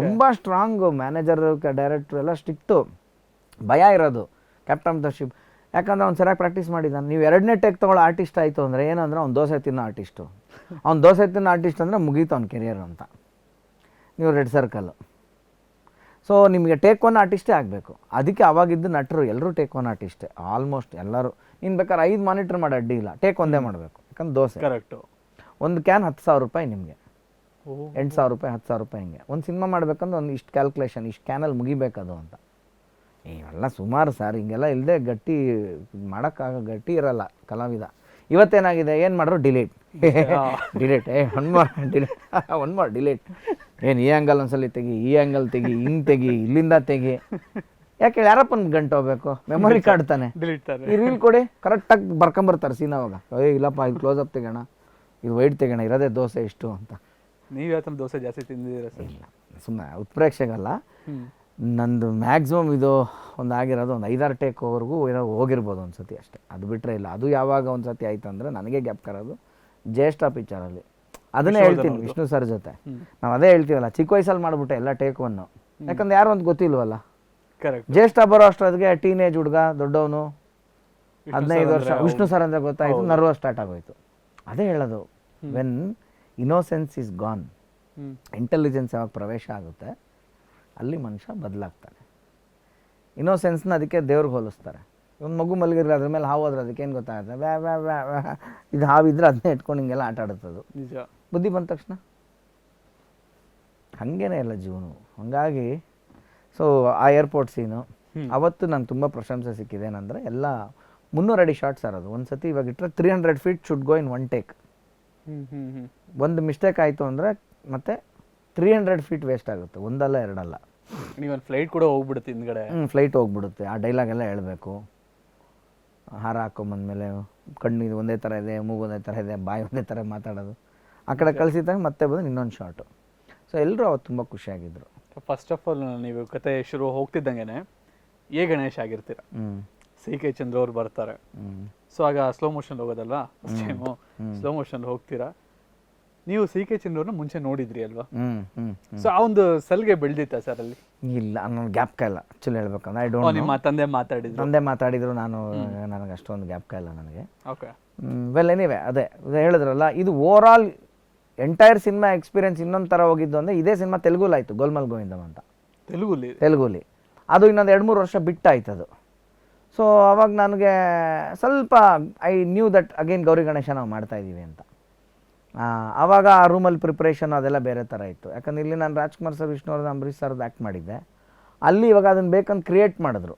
ತುಂಬ ಸ್ಟ್ರಾಂಗು, ಮ್ಯಾನೇಜರ್ ಡೈರೆಕ್ಟ್ರು ಎಲ್ಲ ಸ್ಟ್ರಿಕ್ಟು, ಭಯ ಇರೋದು ಕ್ಯಾಪ್ಟನ್ ಆಫ್ ದ ಶಿಪ್. ಯಾಕಂದ್ರೆ ಅವ್ನು ಸರಿಯಾಗಿ ಪ್ರಾಕ್ಟೀಸ್ ಮಾಡಿದ್ದಾನೆ. ನೀವು 2ನೇ ಟೇಕ್ ತೊಗೊಳ್ಳೋ ಆರ್ಟಿಸ್ಟ್ ಆಯಿತು ಅಂದರೆ ಏನಂದ್ರೆ ಅವ್ನು ದೋಸೆ ತಿನ್ನೋ ಆರ್ಟಿಸ್ಟು, ಅವ್ನು ದೋಸೆ ತಿನ್ನೋ ಆರ್ಟಿಸ್ಟ್ ಅಂದರೆ ಮುಗೀತು ಅವ್ನ ಕೆರಿಯರ್ ಅಂತ. ನೀವು ರೆಡ್ ಸರ್ಕಲ್ಲು. ಸೊ ನಿಮಗೆ ಟೇಕ್ 1 ಆರ್ಟಿಸ್ಟೇ ಆಗಬೇಕು. ಅದಕ್ಕೆ ಅವಾಗಿದ್ದು ನಟರು ಎಲ್ಲರೂ ಟೇಕ್ 1 ಆರ್ಟಿಸ್ಟೇ, ಆಲ್ಮೋಸ್ಟ್ ಎಲ್ಲರೂ. ನೀನು ಬೇಕಾದ್ರೆ 5 ಮಾನಿಟ್ರ್ ಮಾಡಿ ಅಡ್ಡಿ ಇಲ್ಲ, ಟೇಕ್ ಒಂದೇ ಮಾಡಬೇಕು. ಯಾಕಂದ್ರೆ ದೋಸೆ ಕರೆಕ್ಟು, ಒಂದು ಕ್ಯಾನ್ 10,000 ರೂಪಾಯಿ ನಿಮಗೆ, 8,000 ರೂಪಾಯಿ 10,000 ರೂಪಾಯಿ ಹಿಂಗೆ. ಒಂದು ಸಿನಿಮಾ ಮಾಡ್ಬೇಕಂದ್ರೆ ಒಂದು ಇಷ್ಟು ಕ್ಯಾಲ್ಕುಲೇಷನ್, ಇಷ್ಟು ಕ್ಯಾನಲ್ಲಿ ಮುಗಿಬೇಕದು ಅಂತ. ಇವೆಲ್ಲ ಸುಮಾರು ಸರ್, ಹಿಂಗೆಲ್ಲ ಇಲ್ಲದೆ ಗಟ್ಟಿ ಗಟ್ಟಿ ಇರಲ್ಲ ಕಲಾವಿದ. ಇವತ್ತೇನಾಗಿದೆ, ಏನು ಮಾಡ್ರು ಡಿಲೀಟ್ ಡಿಲೀಟ್, ಒನ್ ಮಾರ್ ಡಿಲೀಟ್. ಏನು ಈ ಆ್ಯಂಗಲ್ ಒಂದ್ಸಲಿ ತೆಗಿ, ಈ ಆ್ಯಂಗಲ್ ತೆಗಿ, ಹಿಂಗೆ ತೆಗಿ, ಇಲ್ಲಿಂದ ತೆಗಿ. ಯಾಕೆ ಯಾರಪ್ಪನ ಗಂಟು ಹೋಗ್ಬೇಕು, ಮೆಮೊರಿ ಕಾರ್ಡ್ ತಾನೆ. ಈ ರೀಲ್ ಕೊಡಿ, ಕರೆಕ್ಟಾಗಿ ಬರ್ಕೊಂಬರ್ತಾರೆ ಸೀನ್. ಅವಾಗ ಇಲ್ಲಪ್ಪ ಇದು ಕ್ಲೋಸ್ ಅಪ್ ತೆಗೋಣ, ಇದು ವೈಟ್ ತೆಗೋಣ, ಇರೋದೇ ದೋಸೆ ಇಷ್ಟು ಅಂತ.
ನೀವು ಯಾವತ್ತೂ ದೋಸೆ ಜಾಸ್ತಿ ತಿಂದಿದ್ದೀರಾ ಸರ್?
ಇಲ್ಲ, ಸುಮ್ಮನೆ ಉತ್ಪ್ರೇಕ್ಷೆಗಲ್ಲ. ನಂದು ಮ್ಯಾಕ್ಸಿಮಮ್ ಇದು ಒಂದು ಆಗಿರೋದು ಒಂದು 5-6 ಟೇಕ್ವರೆಗೂ ಏನೋ ಹೋಗಿರ್ಬೋದು ಒಂದು ಸತಿ ಅಷ್ಟೇ, ಅದು ಬಿಟ್ಟರೆ ಇಲ್ಲ. ಅದು ಯಾವಾಗ ಒಂದು ಸತಿ ಆಯ್ತು ಅಂದರೆ ನನಗೆ ಗ್ಯಾಪ್ ಕರೋದು ಜ್ಯೇಷ್ಠ ಪಿಕ್ಚರಲ್ಲಿ. ಅದನ್ನೇ ಹೇಳ್ತೀನಿ ವಿಷ್ಣು ಸರ್ ಜೊತೆ, ನಾವು ಅದೇ ಹೇಳ್ತೀವಲ್ಲ, ಚಿಕ್ಕ ವಯಸ್ಸಲ್ಲಿ ಮಾಡಿಬಿಟ್ಟೆ ಎಲ್ಲ ಟೇಕ್ 1. ಯಾಕಂದ್ರೆ ಯಾರು ಅಂತ ಗೊತ್ತಿಲ್ವಲ್ಲ. ಕರೆಕ್ಟ್. ಜ್ಯೇಷ್ಠ ಬರೋ ಅಷ್ಟೊತ್ತಿಗೆ ಟೀನೇಜ್ ಹುಡುಗ, ದೊಡ್ಡವನು, 15 ವರ್ಷ. ವಿಷ್ಣು ಸರ್ ಅಂದರೆ ಗೊತ್ತಾಯಿತು, ನರ್ವಸ್ ಸ್ಟಾರ್ಟ್ ಆಗೋಯ್ತು. ಅದೇ ಹೇಳೋದು, when innocence is gone, intelligence ಯಾವಾಗ ಪ್ರವೇಶ ಆಗುತ್ತೆ ಅಲ್ಲಿ ಮನುಷ್ಯ ಬದಲಾಗ್ತಾನೆ. ಇನ್ನೋಸೆನ್ಸ್ನ ಅದಕ್ಕೆ ದೇವ್ರಿಗೆ ಹೋಲಿಸ್ತಾರೆ. ಒಂದು ಮಗು ಮಲಗಿದ್ರೆ ಅದ್ರ ಮೇಲೆ ಹಾವು ಹೋದ್ರೆ ಅದಕ್ಕೇನು ಗೊತ್ತಾಗುತ್ತೆ, ವ್ಯಾ ವ್ಯಾ ವ್ಯಾ ವ್ಯಾ, ಇದು ಹಾವಿದ್ರೆ ಅದನ್ನೇ ಇಟ್ಕೊಂಡು ಹಿಂಗೆಲ್ಲ ಆಟ ಆಡುತ್ತದು. ನಿಜ. ಬುದ್ಧಿ ಬಂದ ತಕ್ಷಣ ಹಾಗೇನೇ ಎಲ್ಲ ಜೀವನ. ಹಾಗಾಗಿ ಸೊ ಆ ಏರ್ಪೋರ್ಟ್ ಸೀನು ಅವತ್ತು ನಂಗೆ ತುಂಬ ಪ್ರಶಂಸೆ ಸಿಕ್ಕಿದೆ. ಏನಂದರೆ ಎಲ್ಲ 300 ಅಡಿ ಶಾರ್ಟ್ಸ್ ಇರೋದು. ಒಂದು ಸತಿ ಇವಾಗ ಇಟ್ಟರೆ 300 feet should go in 1 take. ಒಂದು ಮಿಸ್ಟೇಕ್ ಆಯಿತು ಅಂದರೆ ಮತ್ತೆ 300 ಫೀಟ್ ವೇಸ್ಟ್ ಆಗುತ್ತೆ, ಒಂದಲ್ಲ ಎರಡಲ್ಲ.
ನೀವೊಂದು ಫ್ಲೈಟ್ ಕೂಡ ಹೋಗ್ಬಿಡುತ್ತೆ ಹಿಂದ್ಗಡೆ.
ಫ್ಲೈಟ್ ಹೋಗ್ಬಿಡುತ್ತೆ. ಆ ಡೈಲಾಗೆಲ್ಲ ಹೇಳಬೇಕು. ಹಾರ ಹಾಕೊಂಬಂದ್ಮೇಲೆ ಕಣ್ಣು ಇದು ಒಂದೇ ಥರ ಇದೆ, ಮೂಗು ಒಂದೇ ಥರ ಇದೆ, ಬಾಯಿ ಒಂದೇ ಥರ ಮಾತಾಡೋದು. ಆ ಕಡೆ ಕಳಿಸಿದಾಗ ಮತ್ತೆ ಬಂದು ಇನ್ನೊಂದು ಶಾರ್ಟು. ಸೊ ಎಲ್ಲರೂ ಅವತ್ತು ತುಂಬ ಖುಷಿಯಾಗಿದ್ದರು.
ಫಸ್ಟ್ ಆಫ್ ಆಲ್ ನೀವು ಕತೆ ಶುರು ಹೋಗ್ತಿದ್ದಂಗೆ ಎ ಗಣೇಶ್ ಆಗಿರ್ತೀರ, ಸಿ.ಕೆ. ಚಂದ್ರ ಅವ್ರು ಬರ್ತಾರೆ. ಸೊ ಆಗ ಸ್ಲೋ ಮೋಷನ್ ಹೋಗೋದಲ್ವಾ ಫಸ್ಟ್ ಟೈಮು, ಸ್ಲೋ ಮೋಷನ್ ಹೋಗ್ತೀರಾ. ನೀವು ಸಿ.ಕೆ. ಚಂದ್ರ ಅವ್ರನ್ನ ಮುಂಚೆ ನೋಡಿದ್ರಿ ಅಲ್ವಾ? ಸೊ ಆ ಒಂದು ಸಲ್ಗೆ ಬೆಳೆದಿತ್ತ ಸರ್ ಅಲ್ಲಿ? ಇಲ್ಲ, ನನ್ನ ಜ್ಞಾಪಕ ಇಲ್ಲ ಆ್ಯಕ್ಚುಲಿ ಹೇಳ್ಬೇಕಂದ್ರೆ. I don't. ನಿಮ್ಮ ತಂದೆ ಮಾತಾಡಿದ್ರು, ನನಗೆ ಅಷ್ಟೊಂದು ಜ್ಞಾಪಕ ಇಲ್ಲ ನನಗೆ. ಓಕೆ, ವೆಲ್ ಎನಿವೆ, ಅದೇ ಹೇಳಿದ್ರಲ್ಲ, ಇದು over all
entire cinema experience ಇನ್ನೊಂದು ಥರ ಹೋಗಿದ್ದು ಅಂದರೆ ಇದೇ ಸಿನಿಮಾ ತೆಲುಗುಲಾಯಿತು ಗೋಲ್ಮಾಲ್ ಗೋವಿಂದಂ ಅಂತ ತೆಲುಗುಲಿ. ಅದು ಇನ್ನೊಂದು 2-3 ವರ್ಷ ಬಿಟ್ಟಾಯ್ತದು. ಸೊ ಅವಾಗ ನನಗೆ ಸ್ವಲ್ಪ I knew that again Gauri Ganesha ನಾವು ಮಾಡ್ತಾಯಿದ್ದೀವಿ ಅಂತ. ಆವಾಗ ಆ ರೂಮಲ್ಲಿ ಪ್ರಿಪ್ರೇಷನ್ ಅದೆಲ್ಲ ಬೇರೆ ಥರ ಇತ್ತು. ಯಾಕಂದ್ರೆ ಇಲ್ಲಿ ನಾನು ರಾಜ್ಕುಮಾರ್ ಸರ್, ವಿಷ್ಣುವರ್ಧನ್, ಅಂಬರೀಷ್ ಸರ್ದು ಆ್ಯಕ್ಟ್ ಮಾಡಿದ್ದೆ. ಅಲ್ಲಿ ಇವಾಗ ಅದನ್ನು ಬೇಕಂತ ಕ್ರಿಯೇಟ್ ಮಾಡಿದ್ರು.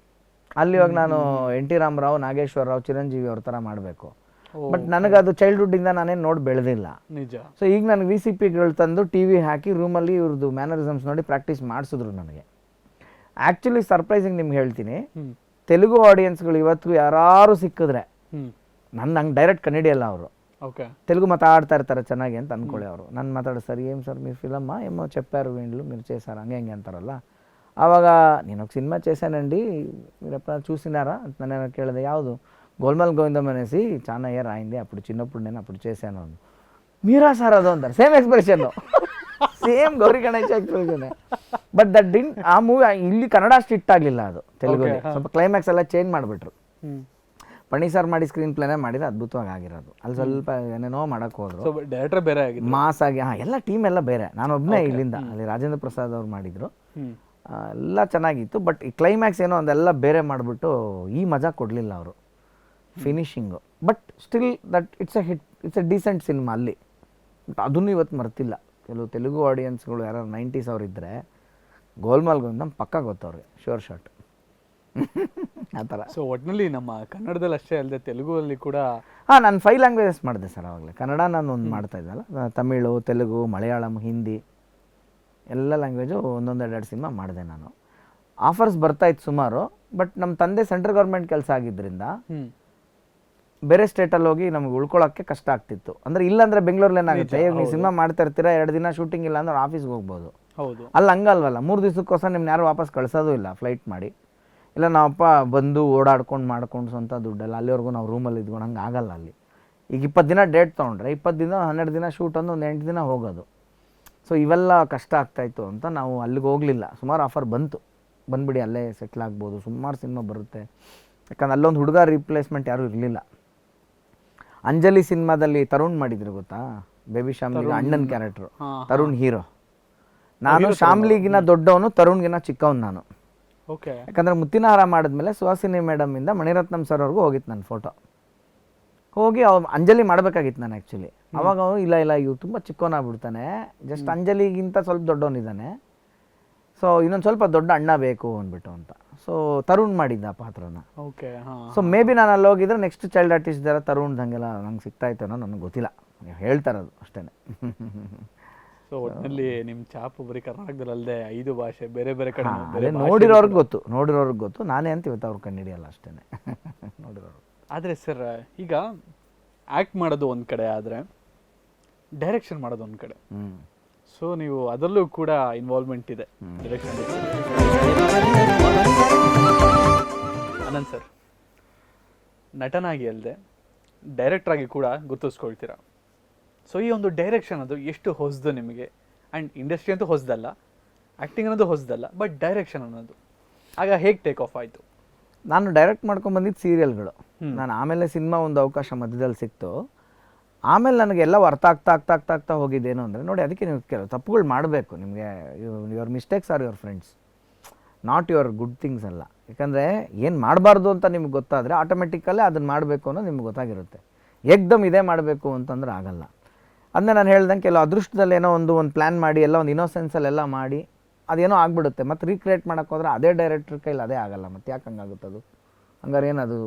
ಅಲ್ಲಿ ಇವಾಗ ನಾನು ಎನ್ ಟಿ ರಾಮರಾವ್, ನಾಗೇಶ್ವರ ರಾವ್, ಚಿರಂಜೀವಿ ಅವ್ರ ಥರ ಮಾಡಬೇಕು. ಬಟ್ ನನಗೆ ಅದು ಚೈಲ್ಡ್ಹುಡ್ಡಿಂದ ನಾನೇನು ನೋಡಿ ಬೆಳೆದಿಲ್ಲ.
ನಿಜ.
ಸೊ ಈಗ ನನಗೆ VCPಗಳು ತಂದು TV ಹಾಕಿ ರೂಮಲ್ಲಿ ಇವ್ರದ್ದು ಮ್ಯಾನರಿಸಮ್ಸ್ ನೋಡಿ ಪ್ರಾಕ್ಟೀಸ್ ಮಾಡಿಸಿದ್ರು ನನಗೆ. ಆ್ಯಕ್ಚುಲಿ ಸರ್ಪ್ರೈಸಿಂಗ್ ನಿಮ್ಗೆ ಹೇಳ್ತೀನಿ, ತೆಲುಗು ಆಡಿಯನ್ಸ್ಗಳು ಇವತ್ತು ಯಾರು ಸಿಕ್ಕಿದ್ರೆ ನಂಗೆ ಡೈರೆಕ್ಟ್ ಕನ್ನಡಿಯಲ್ಲ ಅವರು, తెలుగు మాట్లాడతారు ఇర్తారు ಚೆನ್ನಾಗಿ ಅಂತ ಅನ್ಕೊಳ್ಳಿ ಅವರು. ನಾನು ಮಾತಾಡಿಸ್ತಾರೆ, ఏం సార్ మీ ఫిలమ్ ఏమో చెప్పారు వీళ్ళు మీరు చేశారు హంగే హంగే అంటారಲ್ಲ. ఆವಾಗ నేను ఒక సినిమా చేశానండి మీరు ఎప్పుడైనా చూసినారా ಅಂತ నేను ಕೇಳಿದೆ. ಯಾವುದು? గోల్మాల్ గోవిందం అనేసి చాలా ఇయర్ అయింది, అప్పుడు చిన్నప్పుడు నేను అప్పుడు చేశాను. మీరా సార్ ಅದು ಅಂತಾರೆ. Same expression, same Gauri Ganesha expression. But that didn't ಆ ಮೂವಿ ಇಲ್ಲಿ ಕನ್ನಡ ಅಷ್ಟು ಹಿಟ್ ಆಗಲಿಲ್ಲ, ಅದು ತೆಲುಗಲ್ಲಿ ಸ್ವಲ್ಪ ಕ್ಲೈಮ್ಯಾಕ್ಸ್ ಎಲ್ಲ ಚೇಂಜ್ ಮಾಡಿಬಿಟ್ರು. ಪಣಿ ಸರ್ ಮಾಡಿ ಸ್ಕ್ರೀನ್ ಪ್ಲೇನೇ ಮಾಡಿದ್ರೆ ಅದ್ಭುತವಾಗಿ ಆಗಿರೋದು. ಅಲ್ಲಿ ಸ್ವಲ್ಪ ಏನೇನೋ ಮಾಡಕ್ಕೆ ಹೋದ್ರು,
ಡೈರೆಕ್ಟರ್ ಬೇರೆ ಆಗಿದೆ,
ಮಾಸ್ ಆಗಿ. ಎಲ್ಲ ಟೀಮ್ ಎಲ್ಲ ಬೇರೆ, ನಾನು ಒಬ್ಬನೇ ಇಲ್ಲಿಂದ. ಅಲ್ಲಿ ರಾಜೇಂದ್ರ ಪ್ರಸಾದ್ ಅವ್ರು ಮಾಡಿದ್ರು, ಎಲ್ಲ ಚೆನ್ನಾಗಿತ್ತು. ಬಟ್ ಈ ಕ್ಲೈಮ್ಯಾಕ್ಸ್ ಏನೋ ಒಂದೆಲ್ಲ ಬೇರೆ ಮಾಡಿಬಿಟ್ಟು ಈ ಮಜಾ ಕೊಡಲಿಲ್ಲ ಅವರು finishing. But still that it's a hit, it's a decent cinema ಅಲ್ಲಿ. ಬಟ್ ಅದನ್ನು ಇವತ್ತು ಮರ್ತಿಲ್ಲ. ಕೆಲವು ತೆಲುಗು ಆಡಿಯನ್ಸ್ಗಳು ಯಾರು 90s ಅವ್ರು ಇದ್ದರೆ ಗೋಲ್ಮಾಲ್ ಗೋವಿಂದಂ ಪಕ್ಕ ಗೊತ್ತವ್ರಿಗೆ, ಶೋರ್ ಶಾಟ್ ಆ ಥರ.
ಸೊ ಒಟ್ಟಿನಲ್ಲಿ ನಮ್ಮ ಕನ್ನಡದಲ್ಲಿ ಅಷ್ಟೇ ಅಲ್ಲದೆ ತೆಲುಗುವಲ್ಲಿ ಕೂಡ
ನಾನು 5 ಲ್ಯಾಂಗ್ವೇಜಸ್ ಮಾಡಿದೆ ಸರ್ ಆವಾಗಲೇ. ಕನ್ನಡ ನಾನು ಒಂದು ಮಾಡ್ತಾ ಇದ್ದಲ್ಲ, ತಮಿಳು, ತೆಲುಗು, ಮಲಯಾಳಂ, ಹಿಂದಿ ಎಲ್ಲ ಲ್ಯಾಂಗ್ವೇಜು ಒಂದೊಂದು 2 ಸಿನಿಮಾ ಮಾಡಿದೆ ನಾನು. ಆಫರ್ಸ್ ಬರ್ತಾಯಿತ್ತು ಸುಮಾರು. ಬಟ್ ನಮ್ಮ ತಂದೆ ಸೆಂಟ್ರಲ್ ಗೌರ್ಮೆಂಟ್ ಕೆಲಸ ಆಗಿದ್ದರಿಂದ ಬೇರೆ ಸ್ಟೇಟಲ್ಲಿ ಹೋಗಿ ನಮ್ಗೆ ಉಳ್ಕೊಳ್ಳೋಕ್ಕೆ ಕಷ್ಟ ಆಗ್ತಿತ್ತು. ಅಂದರೆ ಇಲ್ಲಾಂದರೆ ಬೆಂಗಳೂರಲ್ಲಿ ಏನಾಗುತ್ತೆ, ನೀವು ಸಿನಿಮಾ ಮಾಡ್ತಾ ಇರ್ತೀರಾ, 2 ದಿನ ಶೂಟಿಂಗ್ ಇಲ್ಲ ಅಂದ್ರೆ ಆಫೀಸ್ಗೆ ಹೋಗ್ಬೋದು. ಅಲ್ಲಿ ಹಂಗಲ್ವಲ್ಲ, 3 ದಿವಸಕ್ಕೋಸ್ಕರ ನಿಮ್ನ ಯಾರು ವಾಪಸ್ ಕಳಿಸೋದು ಇಲ್ಲ ಫ್ಲೈಟ್ ಮಾಡಿ. ಇಲ್ಲ ನಾವಪ್ಪ ಬಂದು ಓಡಾಡ್ಕೊಂಡು ಮಾಡ್ಕೊಂಡು ಸ್ವಂತ ದುಡ್ಡೆಲ್ಲ ಅಲ್ಲಿವರೆಗೂ ನಾವು ರೂಮಲ್ಲಿ ಇದ್ಕೊಂಡು ಹಂಗೆ ಆಗಲ್ಲ ಅಲ್ಲಿ. ಈಗ 20 ದಿನ ಡೇಟ್ ತೊಗೊಂಡ್ರೆ 20 ದಿನ 12 ದಿನ ಶೂಟ್ ಒಂದು 8 ದಿನ ಹೋಗೋದು. ಸೊ ಇವೆಲ್ಲ ಕಷ್ಟ ಆಗ್ತಾಯಿತ್ತು ಅಂತ ನಾವು ಅಲ್ಲಿಗೆ ಹೋಗಲಿಲ್ಲ. ಸುಮಾರು ಆಫರ್ ಬಂತು, ಬಂದುಬಿಡಿ ಅಲ್ಲೇ ಸೆಟ್ಲ್ ಆಗ್ಬೋದು, ಸುಮಾರು ಸಿನಿಮಾ ಬರುತ್ತೆ. ಯಾಕಂದ್ರೆ ಅಲ್ಲೊಂದು ಹುಡುಗ ರೀಪ್ಲೇಸ್ಮೆಂಟ್ ಯಾರೂ ಇರಲಿಲ್ಲ. ಅಂಜಲಿ ಸಿನಿಮಾದಲ್ಲಿ ತರುಣ್ ಮಾಡಿದ್ರು ಗೊತ್ತಾ, ಬೇಬಿ ಶ್ಯಾಮ್ಲಿಗೆ ಅಣ್ಣನ ಕ್ಯಾರೆಕ್ಟ್ರು, ತರುಣ್ ಹೀರೋ. ನಾನು ಶ್ಯಾಮ್ಲಿಗಿನ ದೊಡ್ಡವನು, ತರುಣ್ಗಿನ ಚಿಕ್ಕವನು ನಾನು. ಯಾಕಂದರೆ ಮುತ್ತಿನ ಹಾರ ಮಾಡಿದ್ಮೇಲೆ ಸುಹಾಸಿನಿ ಮೇಡಮಿಂದ ಮಣಿರತ್ನಂ ಸರ್ ಅವ್ರಿಗೂ ಹೋಗಿತ್ತು ನನ್ನ ಫೋಟೋ. ಹೋಗಿ ಅಂಜಲಿ ಮಾಡಬೇಕಾಗಿತ್ತು ನಾನು ಆ್ಯಕ್ಚುಲಿ. ಅವಾಗ ಅವನು ಇಲ್ಲ ಇವು ತುಂಬ ಚಿಕ್ಕವನಾಗ್ಬಿಡ್ತಾನೆ, ಜಸ್ಟ್ ಅಂಜಲಿಗಿಂತ ಸ್ವಲ್ಪ ದೊಡ್ಡವನಿದ್ದಾನೆ, ಸೊ ಇನ್ನೊಂದು ಸ್ವಲ್ಪ ದೊಡ್ಡ ಅಣ್ಣ ಬೇಕು ಅಂದ್ಬಿಟ್ಟು ಅಂತ. ಸೊ ತರುಣ್ ಮಾಡಿದ್ದ ಆ ಪಾತ್ರನ. ಸೊ ಮೇ ಬಿ ನಾನು ಅಲ್ಲಿ ಹೋಗಿದ್ರೆ ನೆಕ್ಸ್ಟ್ ಚೈಲ್ಡ್ ಆರ್ಟಿಸ್ಟ್ ಜರ ತರುಣ್ ಹಂಗೆಲ್ಲ ನಂಗೆ ಸಿಗ್ತಾಯಿತ್ತೇನೋ ನನಗೆ ಗೊತ್ತಿಲ್ಲ, ಹೇಳ್ತಾರದು ಅಷ್ಟೇ.
ಸೊ ಒಟ್ಟಿನಲ್ಲಿ ನಿಮ್ಮ ಚಾಪು ಬರೀ ಕರ್ನಾಟಕದಲ್ಲಿ ಅಲ್ಲದೆ 5 ಭಾಷೆ ಬೇರೆ ಬೇರೆ ಕಡೆ
ನೋಡಿರೋರ್ಗೆ ಗೊತ್ತು, ನಾನೇ ಅಂತ ಇವತ್ತು ಅವ್ರು ಕಂಡಿಡಿಯಲ್ಲ ಅಷ್ಟೇ ನೋಡಿರೋರು.
ಆದರೆ ಸರ್ ಈಗ ಆ್ಯಕ್ಟ್ ಮಾಡೋದು ಒಂದು ಕಡೆ ಆದರೆ ಡೈರೆಕ್ಷನ್ ಮಾಡೋದು ಒಂದು ಕಡೆ. ಸೊ ನೀವು ಅದರಲ್ಲೂ ಕೂಡ ಇನ್ವಾಲ್ವ್ಮೆಂಟ್ ಇದೆ ಡೈರೆಕ್ಷನ್. ಅನಂತ್ ಸರ್ ನಟನಾಗಿ ಅಲ್ಲದೆ ಡೈರೆಕ್ಟರ್ ಆಗಿ ಕೂಡ ಗುರುತಿಸ್ಕೊಳ್ತೀರಾ. ಸೊ ಈ ಒಂದು ಡೈರೆಕ್ಷನ್ ಅದು ಎಷ್ಟು ಹೊಸದು ನಿಮಗೆ? ಆ್ಯಂಡ್ ಇಂಡಸ್ಟ್ರಿ ಅಂತೂ ಹೊಸದಲ್ಲ, ಆ್ಯಕ್ಟಿಂಗ್ ಅನ್ನೋದು ಹೊಸದಲ್ಲ, ಬಟ್ ಡೈರೆಕ್ಷನ್ ಅನ್ನೋದು ಆಗ ಹೇಗೆ ಟೇಕ್ ಆಫ್ ಆಯಿತು?
ನಾನು ಡೈರೆಕ್ಟ್ ಮಾಡ್ಕೊಂಡು ಬಂದಿದ್ದು ಸೀರಿಯಲ್ಗಳು. ನಾನು ಆಮೇಲೆ ಸಿನಿಮಾ ಒಂದು ಅವಕಾಶ ಮಧ್ಯದಲ್ಲಿ ಸಿಕ್ತು. ಆಮೇಲೆ ನನಗೆಲ್ಲ ಅರ್ಥ ಆಗ್ತಾ ಹೋಗಿದ್ದೇನು ಅಂದರೆ, ನೋಡಿ ಅದಕ್ಕೆ ನೀವು ಕೆಲವು ತಪ್ಪುಗಳು ಮಾಡಬೇಕು. ನಿಮಗೆ your mistakes are your friends, not your good things ಅಲ್ಲ. ಯಾಕಂದರೆ ಏನು ಮಾಡಬಾರ್ದು ಅಂತ ನಿಮ್ಗೆ ಗೊತ್ತಾದರೆ ಆಟೋಮೆಟಿಕಲ್ಲೇ ಅದನ್ನು ಮಾಡಬೇಕು ಅನ್ನೋ ನಿಮ್ಗೆ ಗೊತ್ತಾಗಿರುತ್ತೆ. ಏಕ್ದಮ್ ಇದೇ ಮಾಡಬೇಕು ಅಂತಂದ್ರೆ ಆಗಲ್ಲ. ಅದನ್ನೇ ನಾನು ಹೇಳ್ದಂಗೆ ಕೆಲವು ಅದೃಷ್ಟದಲ್ಲಿ ಏನೋ ಒಂದು ಪ್ಲ್ಯಾನ್ ಮಾಡಿ ಎಲ್ಲ ಒಂದು ಇನ್ನೋಸೆನ್ಸಲ್ಲೆಲ್ಲ ಮಾಡಿ ಅದೇನೋ ಆಗಿಬಿಡುತ್ತೆ. ಮತ್ತು ರೀಕ್ರಿಯೇಟ್ ಮಾಡೋಕ್ಕೆ ಹೋದ್ರೆ ಅದೇ ಡೈರೆಕ್ಟ್ರ್ ಕೈಲಿ ಅದೇ ಆಗಲ್ಲ. ಮತ್ತು ಯಾಕೆ ಹಂಗಾಗುತ್ತೆ ಅದು? ಹಂಗಾರೆ ಏನದು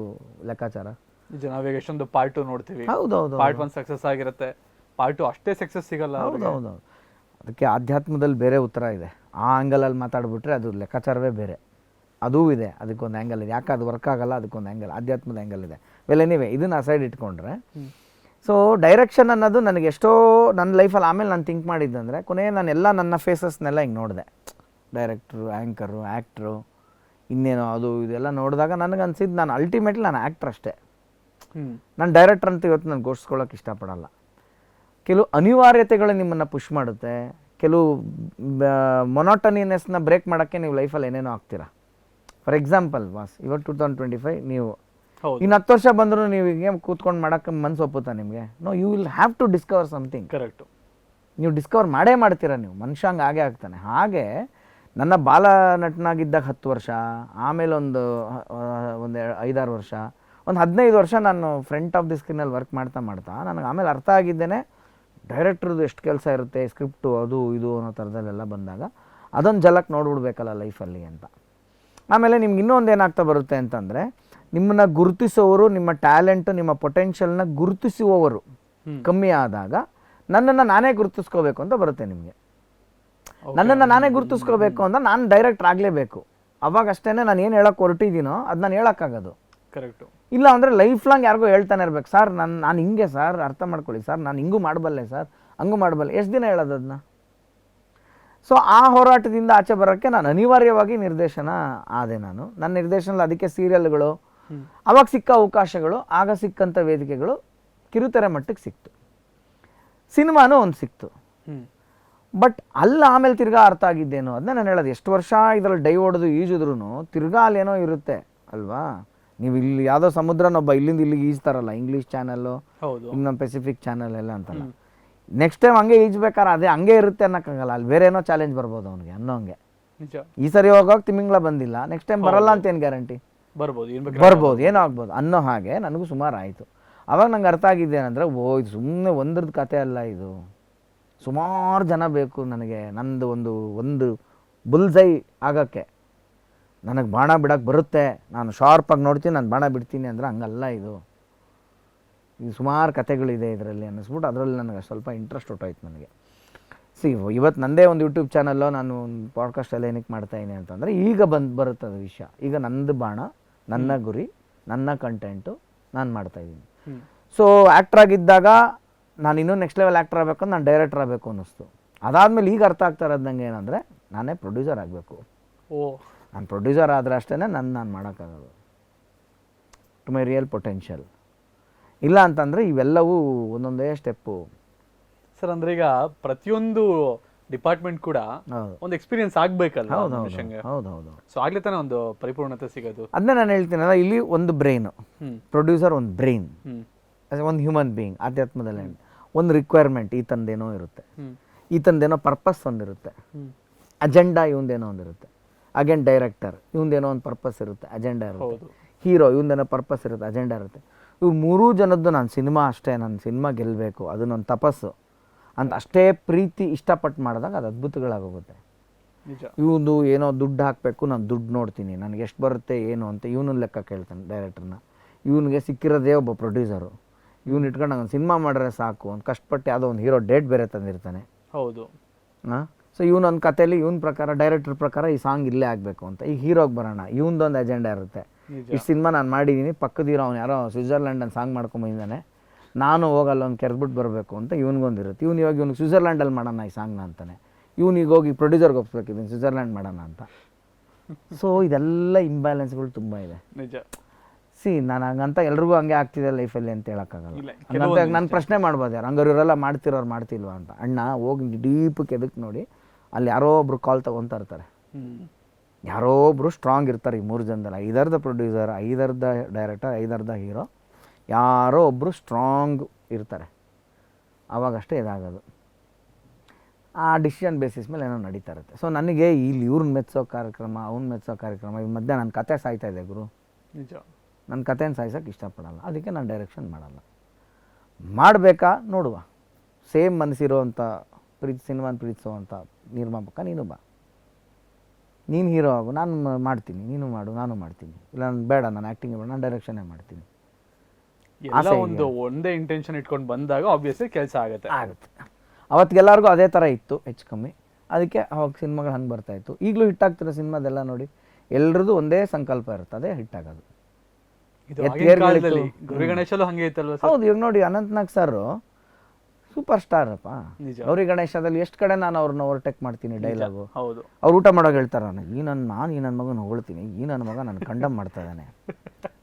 ಲೆಕ್ಕಾಚಾರ?
ನಿಜ, ನಾವೀಗ ಎಷ್ಟೊಂದು ಪಾರ್ಟ್ 2 ನೋಡ್ತೀವಿ.
ಹೌದೌದು,
ಪಾರ್ಟ್ 1 ಸಕ್ಸಸ್ ಆಗಿರುತ್ತೆ, ಪಾರ್ಟ್ 2 ಅಷ್ಟೇ ಸಕ್ಸಸ್ ಸಿಗಲ್ಲ.
ಹೌದೌದು, ಅದಕ್ಕೆ ಆಧ್ಯಾತ್ಮದಲ್ಲಿ ಬೇರೆ ಉತ್ತರ ಇದೆ. ಆ ಆ್ಯಂಗಲಲ್ಲಿ ಮಾತಾಡ್ಬಿಟ್ರೆ ಅದು ಲೆಕ್ಕಾಚಾರವೇ ಬೇರೆ. ಅದೂ ಇದೆ, ಅದಕ್ಕೊಂದು ಆ್ಯಂಗಲ್ ಇದೆ. ಯಾಕೆ ಅದು ವರ್ಕ್ ಆಗಲ್ಲ, ಅದಕ್ಕೊಂದು ಆ್ಯಂಗಲ್, ಆಧ್ಯಾತ್ಮದ ಆ್ಯಂಗಲ್ ಇದೆ. ವೆಲ್ ಎನಿವೆ, ಇದನ್ನು ಅಸೈಡ್ ಇಟ್ಕೊಂಡ್ರೆ ಸೊ ಡೈರೆಕ್ಷನ್ ಅನ್ನೋದು ನನಗೆ ಎಷ್ಟೋ ನನ್ನ ಲೈಫಲ್ಲಿ ಆಮೇಲೆ ನಾನು ಥಿಂಕ್ ಮಾಡಿದ್ದಂದರೆ, ಕೊನೆ ನಾನೆಲ್ಲ ನನ್ನ ಫೇಸಸ್ನೆಲ್ಲ ಹಿಂಗೆ ನೋಡಿದೆ. ಡೈರೆಕ್ಟ್ರು, ಆ್ಯಂಕರು, ಆ್ಯಕ್ಟ್ರು, ಇನ್ನೇನೋ ಅದು ಇದೆಲ್ಲ ನೋಡಿದಾಗ ನನಗೆ ಅನ್ಸಿದ್ದು ನಾನು ಅಲ್ಟಿಮೇಟ್ಲಿ ನಾನು ಆ್ಯಕ್ಟ್ರ್ ಅಷ್ಟೇ. ನಾನು ಡೈರೆಕ್ಟ್ರ್ ಅಂತ ಇವತ್ತು ನಾನು ಘೋಷಿಸ್ಕೊಳ್ಳೋಕೆ ಇಷ್ಟಪಡಲ್ಲ. ಕೆಲವು ಅನಿವಾರ್ಯತೆಗಳು ನಿಮ್ಮನ್ನು ಪುಷ್ ಮಾಡುತ್ತೆ. ಕೆಲವು ಮೊನೋಟನಿನೆಸ್ನ ಬ್ರೇಕ್ ಮಾಡೋಕ್ಕೆ ನೀವು ಲೈಫಲ್ಲಿ ಏನೇನೋ ಆಗ್ತೀರಾ. ಫಾರ್ ಎಕ್ಸಾಂಪಲ್ ಇವಾಗ 2025 ನೀವು ಇನ್ನು 10 ವರ್ಷ ಬಂದರೂ ನೀವು ಹಿಂಗೆ ಕೂತ್ಕೊಂಡು ಮಾಡೋಕ್ಕೆ ಮನಸ್ಸು ಒಪ್ಪುತ್ತಾ ನಿಮಗೆ? No, you will have to discover something.
Correct.
ನೀವು ಡಿಸ್ಕವರ್ ಮಾಡೇ ಮಾಡ್ತೀರ ನೀವು, ಮನುಷ್ಯ ಹಂಗೆ ಆಗೇ ಆಗ್ತಾನೆ. ಹಾಗೆ ನನ್ನ ಬಾಲ ನಟನಾಗಿದ್ದಾಗ 10 ವರ್ಷ, ಆಮೇಲೆ ಒಂದು 5-6 ವರ್ಷ, ಒಂದು 15 ವರ್ಷ ನಾನು ಫ್ರಂಟ್ ಆಫ್ ದಿ ಸ್ಕ್ರೀನಲ್ಲಿ ವರ್ಕ್ ಮಾಡ್ತಾ ನನಗೆ ಆಮೇಲೆ ಅರ್ಥ ಆಗಿದ್ದೇನೆ ಡೈರೆಕ್ಟ್ರದ್ದು ಎಷ್ಟು ಕೆಲಸ ಇರುತ್ತೆ, ಸ್ಕ್ರಿಪ್ಟು ಅದು ಇದು ಅನ್ನೋ ಥರದಲ್ಲೆಲ್ಲ ಬಂದಾಗ ಅದೊಂದು ಝಲಕ್ ನೋಡ್ಬಿಡ್ಬೇಕಲ್ಲ ಲೈಫಲ್ಲಿ ಅಂತ. ಆಮೇಲೆ ನಿಮ್ಗೆ ಇನ್ನೊಂದು ಏನಾಗ್ತಾ ಬರುತ್ತೆ ಅಂತಂದರೆ, ನಿಮ್ಮನ್ನ ಗುರುತಿಸೋರು, ನಿಮ್ಮ ಟ್ಯಾಲೆಂಟು, ನಿಮ್ಮ ಪೊಟೆನ್ಷಿಯಲ್ನ ಗುರುತಿಸುವವರು ಕಮ್ಮಿ ಆದಾಗ ನನ್ನನ್ನು ನಾನೇ ಗುರುತಿಸ್ಕೋಬೇಕು ಅಂತ ಬರುತ್ತೆ ನಿಮಗೆ. ನನ್ನನ್ನು ನಾನೇ ಗುರುತಿಸ್ಕೋಬೇಕು ಅಂದ್ರೆ ನಾನು ಡೈರೆಕ್ಟ್ರ್ ಆಗಲೇಬೇಕು. ಅವಾಗ ಅಷ್ಟೇ ನಾನು ಏನು ಹೇಳೋಕ್ಕೆ ಹೊರಟಿದ್ದೀನೋ ಅದು ನಾನು ಹೇಳೋಕ್ಕಾಗೋದು.
ಕರೆಕ್ಟು.
ಇಲ್ಲ ಅಂದರೆ ಲೈಫ್ ಲಾಂಗ್ ಯಾರಿಗೋ ಹೇಳ್ತಾನೆ ಇರ್ಬೇಕು, ಸರ್ ನಾನು ಹಿಂಗೆ ಸರ್, ಅರ್ಥ ಮಾಡ್ಕೊಳ್ಳಿ ಸರ್, ನಾನು ಹಿಂಗೂ ಮಾಡಬಲ್ಲೆ ಸರ್, ಹಂಗೂ ಮಾಡಬಲ್ಲೆ. ಎಷ್ಟು ದಿನ ಹೇಳೋದು ಅದನ್ನ? ಸೊ ಆ ಹೋರಾಟದಿಂದ ಆಚೆ ಬರೋಕ್ಕೆ ನಾನು ಅನಿವಾರ್ಯವಾಗಿ ನಿರ್ದೇಶನ ಆದೆ. ನನ್ನ ನಿರ್ದೇಶನದಲ್ಲಿ ಅದಕ್ಕೆ ಸೀರಿಯಲ್ಗಳು, ಅವಾಗ ಸಿಕ್ಕ ಅವಕಾಶಗಳು, ಆಗ ಸಿಕ್ಕಂಥ ವೇದಿಕೆಗಳು ಕಿರುತೆರೆ ಮಟ್ಟಿಗೆ ಸಿಕ್ತು, ಸಿನಿಮಾನೂ ಒಂದು ಸಿಕ್ತು. ಬಟ್ ಅಲ್ಲಿ ಆಮೇಲೆ ತಿರ್ಗಾ ಅರ್ಥ ಆಗಿದ್ದೇನು ಅದನ್ನ ನಾನು ಹೇಳೋದು. ಎಷ್ಟು ವರ್ಷ ಇದರಲ್ಲಿ ಡೈ ಹೊಡೆದು ಈಜಿದ್ರು ತಿರ್ಗಾ ಅಲ್ಲೇನೋ ಇರುತ್ತೆ ಅಲ್ವಾ. ನೀವು ಇಲ್ಲಿ ಯಾವುದೋ ಸಮುದ್ರನೊಬ್ಬ ಇಲ್ಲಿಂದ ಇಲ್ಲಿಗೆ ಈಜ್ತಾರಲ್ಲ, ಇಂಗ್ಲೀಷ್ ಚಾನಲ್ಲು, ಇನ್ನೊಂದು ಪೆಸಿಫಿಕ್ ಚಾನಲ್ ಎಲ್ಲ ಅಂತಲ್ಲ, ನೆಕ್ಸ್ಟ್ ಟೈಮ್ ಹಂಗೆ ಈಜ್ಬೇಕಾದ್ರೆ ಅದೇ ಹಂಗೆ ಇರುತ್ತೆ ಅನ್ನೋಕ್ಕಾಗಲ್ಲ. ಅಲ್ಲಿ ಬೇರೆ ಏನೋ ಚಾಲೆಂಜ್ ಬರ್ಬೋದು ಅವ್ನಿಗೆ ಅನ್ನೋ ಹಂಗೆ. ಈ ಸರಿ ಹೋಗೋಕೆ ತಿಮಿಂಗ್ಳ ಬಂದಿಲ್ಲ, ನೆಕ್ಸ್ಟ್ ಟೈಮ್ ಬರಲ್ಲ ಅಂತ ಏನು ಗ್ಯಾರಂಟಿ? ಬರ್ಬೋದು, ಏನೋ ಆಗ್ಬೋದು ಅನ್ನೋ ಹಾಗೆ ನನಗೂ ಸುಮಾರು ಆಯಿತು. ಅವಾಗ ನಂಗೆ ಅರ್ಥ ಆಗಿದ್ದೇನೆಂದರೆ, ಇದು ಸುಮ್ಮನೆ ಒಂದ್ರದ್ದು ಕತೆ ಅಲ್ಲ, ಇದು ಸುಮಾರು ಜನ ಬೇಕು ನನಗೆ ನಂದು ಒಂದು ಬುಲ್ಸೈ ಆಗೋಕ್ಕೆ. ನನಗೆ ಬಾಣ ಬಿಡೋಕ್ಕೆ ಬರುತ್ತೆ, ನಾನು ಶಾರ್ಪಾಗಿ ನೋಡ್ತೀನಿ, ನಾನು ಬಾಣ ಬಿಡ್ತೀನಿ ಅಂದರೆ ಹಂಗಲ್ಲ. ಇದು ಸುಮಾರು ಕತೆಗಳಿದೆ ಇದರಲ್ಲಿ ಅನ್ನಿಸ್ಬಿಟ್ಟು ಅದರಲ್ಲಿ ನನಗೆ ಸ್ವಲ್ಪ ಇಂಟ್ರೆಸ್ಟ್ ಹೊಟ್ಟೋಯ್ತು ನನಗೆ. ಇವತ್ತು ನನ್ನದೇ ಒಂದು ಯೂಟ್ಯೂಬ್ ಚಾನಲ್ಲೋ ನಾನು ಒಂದು ಪಾಡ್ಕಾಸ್ಟಲ್ಲಿ ಏನಕ್ಕೆ ಮಾಡ್ತಾಯಿದ್ದೀನಿ ಅಂತಂದರೆ, ಈಗ ಬರುತ್ತದ ವಿಷಯ. ಈಗ ನಂದು ಬಾಣ, ನನ್ನ ಗುರಿ, ನನ್ನ ಕಂಟೆಂಟು ನಾನು ಮಾಡ್ತಾಯಿದ್ದೀನಿ. ಸೊ ಆ್ಯಕ್ಟ್ರಾಗಿದ್ದಾಗ ನಾನು ಇನ್ನೂ ನೆಕ್ಸ್ಟ್ ಲೆವೆಲ್ ಆ್ಯಕ್ಟರ್ ಆಗಬೇಕು ಅಂತ ನಾನು ಡೈರೆಕ್ಟರ್ ಆಗಬೇಕು ಅನ್ನಿಸ್ತು. ಅದಾದಮೇಲೆ ಈಗ ಅರ್ಥ ಆಗ್ತಾ ಇರೋದು ನನಗೆ ಏನಂದರೆ, ನಾನೇ ಪ್ರೊಡ್ಯೂಸರ್ ಆಗಬೇಕು. ನಾನು ಪ್ರೊಡ್ಯೂಸರ್ ಆದರೆ ಅಷ್ಟೇ ನಾನು ಮಾಡೋಕ್ಕಾಗೋದು ಟು ಮೈ ರಿಯಲ್ ಪೊಟೆನ್ಷಿಯಲ್. ಇಲ್ಲ ಅಂತಂದರೆ ಇವೆಲ್ಲವೂ ಒಂದೊಂದೇ ಸ್ಟೆಪ್ಪು
ಸರ್. ಅಂದರೆ ಈಗ ಪ್ರತಿಯೊಂದು ಡಿಪಾರ್ಟ್ಮೆಂಟ್ ಕೂಡ ಒಂದು ಎಕ್ಸ್ಪೀರಿಯನ್ಸ್ ಆಗಬೇಕಲ್ಲ.
ಹೌದು.
ಸೊ ಆಗಲೇ ತಾನೇ ಒಂದು ಪರಿಪೂರ್ಣತೆ ಸಿಗೋದು.
ಅದನ್ನೇ ನಾನು ಹೇಳ್ತೀನಲ್ಲ, ಇಲ್ಲಿ ಒಂದು ಬ್ರೈನು, ಪ್ರೊಡ್ಯೂಸರ್ ಒಂದು ಬ್ರೈನ್, ಒಂದು ಹ್ಯೂಮನ್ ಬೀಯಿಂಗ್, ಆಧ್ಯಾತ್ಮದಲ್ಲಿ ಒಂದು ರಿಕ್ವೈರ್ಮೆಂಟ್ ಈತಂದೇನೋ ಇರುತ್ತೆ, ಈತಂದೇನೋ ಪರ್ಪಸ್ ಒಂದಿರುತ್ತೆ, ಅಜೆಂಡಾ ಇವಂದೇನೋ ಒಂದಿರುತ್ತೆ. ಅಗೇನ್ ಡೈರೆಕ್ಟರ್ ಇವಂದೇನೋ ಒಂದು ಪರ್ಪಸ್ ಇರುತ್ತೆ, ಅಜೆಂಡಾ ಇರುತ್ತೆ. ಹೀರೋ ಇವಂದೇನೋ ಪರ್ಪಸ್ ಇರುತ್ತೆ, ಅಜೆಂಡಾ ಇರುತ್ತೆ. ಇವ್ರು ಮೂರೂ ಜನದ್ದು ನಾನು ಸಿನಿಮಾ ಅಷ್ಟೇ, ನನ್ನ ಸಿನಿಮಾ ಗೆಲ್ಲಬೇಕು, ಅದನ್ನೊಂದು ತಪಸ್ಸು ಅಂತ ಅಷ್ಟೇ ಪ್ರೀತಿ ಇಷ್ಟಪಟ್ಟು ಮಾಡಿದಾಗ ಅದು ಅದ್ಭುತಗಳಾಗೋಗುತ್ತೆ. ಇವನು ಏನೋ ದುಡ್ಡು ಹಾಕಬೇಕು, ನಾನು ದುಡ್ಡು ನೋಡ್ತೀನಿ, ನನಗೆ ಎಷ್ಟು ಬರುತ್ತೆ ಏನು ಅಂತ ಇವನು ಲೆಕ್ಕ ಕೇಳ್ತಾನೆ ಡೈರೆಕ್ಟರ್ನ. ಇವನಿಗೆ ಸಿಕ್ಕಿರೋದೇ ಒಬ್ಬ ಪ್ರೊಡ್ಯೂಸರು, ಇವನು ಇಟ್ಕೊಂಡು ನಂಗೆ ಒಂದು ಸಿನಿಮಾ ಮಾಡಿದ್ರೆ ಸಾಕು ಅಂತ ಕಷ್ಟಪಟ್ಟು ಯಾವುದೋ ಒಂದು ಹೀರೋ ಡೇಟ್ ಬೇರೆ ತಂದಿರ್ತಾನೆ.
ಹೌದು.
ಸೊ ಇವನೊಂದು ಕಥೆಯಲ್ಲಿ ಇವನ ಪ್ರಕಾರ, ಡೈರೆಕ್ಟರ್ ಪ್ರಕಾರ ಈ ಸಾಂಗ್ ಇಲ್ಲೇ ಆಗಬೇಕು ಅಂತ. ಈಗ ಹೀರೋಗೆ ಬರೋಣ, ಇವನದೊಂದು ಅಜೆಂಡಾ ಇರುತ್ತೆ. ಈ ಸಿನಿಮಾ ನಾನು ಮಾಡಿದ್ದೀನಿ, ಪಕ್ಕದ ಹೀರೋ ಅವ್ನು ಯಾರೋ ಸ್ವಿಟ್ಜರ್ಲ್ಯಾಂಡಲ್ಲಿ ಸಾಂಗ್ ಮಾಡ್ಕೊಂಬಂದಿದ್ದಾನೆ, ನಾನು ಹೋಗಲ್ಲ ಒಂದು ಕೆರೆದ್ಬಿಟ್ಟು ಬರಬೇಕು ಅಂತ ಇವನಿಗೊಂದಿರುತ್ತೆ. ಇವ್ನಿಗೆ ಸ್ವಿಟ್ಜರ್ಲ್ಯಾಂಡಲ್ಲಿ ಮಾಡೋಣ ಈ ಸಾಂಗ್ನ ಅಂತಾನೆ. ಇವನಿಗೆ ಹೋಗಿ ಪ್ರೊಡ್ಯೂಸರ್ಗೆ ಒಪ್ಸ್ಬೇಕಿದ್ದೀನಿ ಸ್ವಿಟ್ಜರ್ಲ್ಯಾಂಡ್ ಮಾಡೋಣ ಅಂತ. ಸೊ ಇದೆಲ್ಲ ಇಂಬ್ಯಾಲೆನ್ಸ್ಗಳು ತುಂಬ ಇದೆ. ನಾನು ಹಂಗಂತ ಎಲ್ರಿಗೂ ಹಂಗೆ ಆಗ್ತಿದೆ ಲೈಫಲ್ಲಿ ಅಂತ ಹೇಳೋಕ್ಕಾಗಲ್ಲ. ಹಂಗಂತ ನಾನು ಪ್ರಶ್ನೆ ಮಾಡ್ಬೋದು, ಯಾರು ಹಂಗಾರು ಇವರೆಲ್ಲ ಮಾಡ್ತಿರೋರು ಮಾಡ್ತಿಲ್ವಾ ಅಂತ. ಅಣ್ಣ ಹೋಗಿ ಡೀಪಕ್ಕೆ ಎದಕ್ಕೆ ನೋಡಿ, ಅಲ್ಲಿ ಯಾರೋ ಒಬ್ರು ಕಾಲ್ ತೊಗೊತಾ ಇರ್ತಾರೆ, ಯಾರೋ ಒಬ್ಬರು ಸ್ಟ್ರಾಂಗ್ ಇರ್ತಾರೆ. ಈ 3 ಜನದಲ್ಲಿ 5 ಪ್ರೊಡ್ಯೂಸರ್, 5 ಡೈರೆಕ್ಟರ್, 5 ಹೀರೋ, ಯಾರೋ ಒಬ್ಬರು ಸ್ಟ್ರಾಂಗ್ ಇರ್ತಾರೆ. ಆವಾಗಷ್ಟೇ ಇದಾಗೋದು. ಆ ಡಿಸಿಷನ್ ಬೇಸಿಸ್ ಮೇಲೆ ಏನೋ ನಡೀತಾ ಇರುತ್ತೆ. ಸೊ ನನಗೆ ಇಲ್ಲಿ ಇವ್ರನ್ನ ಮೆಚ್ಚೋ ಕಾರ್ಯಕ್ರಮ, ಅವ್ನ ಮೆಚ್ಚೋ ಕಾರ್ಯಕ್ರಮ, ಈ ಮಧ್ಯೆ ನನ್ನ ಕತೆ ಸಾಯ್ತಾ ಇದೆ ಗುರು.
ನಿಜ.
ನನ್ನ ಕತೆನ ಸಾಯ್ಸೋಕ್ಕೆ ಇಷ್ಟಪಡಲ್ಲ, ಅದಕ್ಕೆ ನಾನು ಡೈರೆಕ್ಷನ್ ಮಾಡಲ್ಲ. ಮಾಡಬೇಕಾ ನೋಡುವ, ಸೇಮ್ ಮನಸ್ಸಿರೋ ಅಂಥ ಸಿನಿಮಾನ ಪ್ರೀತಿಸೋವಂಥ ನಿರ್ಮಾಪಕ ನೀನು ಬಾ, ನೀನು ಹೀರೋ ಆಗು, ನಾನು ಮಾಡ್ತೀನಿ, ನೀನು ಮಾಡು, ನಾನು ಮಾಡ್ತೀನಿ. ಇಲ್ಲ ನಾನು ಬೇಡ, ನಾನು ಆ್ಯಕ್ಟಿಂಗ್ ಬೇಡ, ನಾನು ಡೈರೆಕ್ಷನ್ನೇ ಮಾಡ್ತೀನಿ.
ಒಂದೇ ಇಂಟೆನ್ಷನ್ ಇಟ್ಕೊಂಡು ಬಂದಾಗ ಆಬ್ವಿಯಸ್ಲಿ ಕೆಲಸ ಆಗುತ್ತೆ.
ಅವತ್ತಿಗೆಲ್ಲರಿಗೂ ಅದೇ ಥರ ಇತ್ತು ಹೆಚ್ಚು ಕಮ್ಮಿ. ಅದಕ್ಕೆ ಅವಾಗ ಸಿನಿಮಾಗಳು ಹಂಗೆ ಬರ್ತಾಯಿತ್ತು. ಈಗಲೂ ಹಿಟ್ ಆಗ್ತಿರೋ ಸಿನಿಮಾದೆಲ್ಲ ನೋಡಿ, ಎಲ್ರದ್ದು ಒಂದೇ ಸಂಕಲ್ಪ ಇರುತ್ತೆ, ಅದೇ ಹಿಟ್ ಆಗೋದು.
ಗೌರಿ ಗಣೇಶಲ್ಲೂ ಹಂಗೆ ಇತ್ತಲ್ವ?
ಹೌದು. ಇವಾಗ ನೋಡಿ, ಅನಂತ್ನಾಗ್ ಸರ್ ಸೂಪರ್ ಸ್ಟಾರ್ ಅಪ್ಪ. ಗೌರಿ ಗಣೇಶದಲ್ಲಿ ಎಷ್ಟು ಕಡೆ ನಾನು ಅವ್ರನ್ನ ಓವರ್ಟೇಕ್ ಮಾಡ್ತೀನಿ ಡೈಲಾಗು. ಅವ್ರು ಊಟ ಮಾಡೋಕೆ ಹೇಳ್ತಾರೆ, ನಾನು ಈ ನನ್ನ ಮಗನ ಹೊಗಳ್ತೀನಿ, ಈ ನನ್ನ ಮಗ ನನ್ನ ಕಂಡಮ್ ಮಾಡ್ತಾ ಇದ್ದಾನೆ.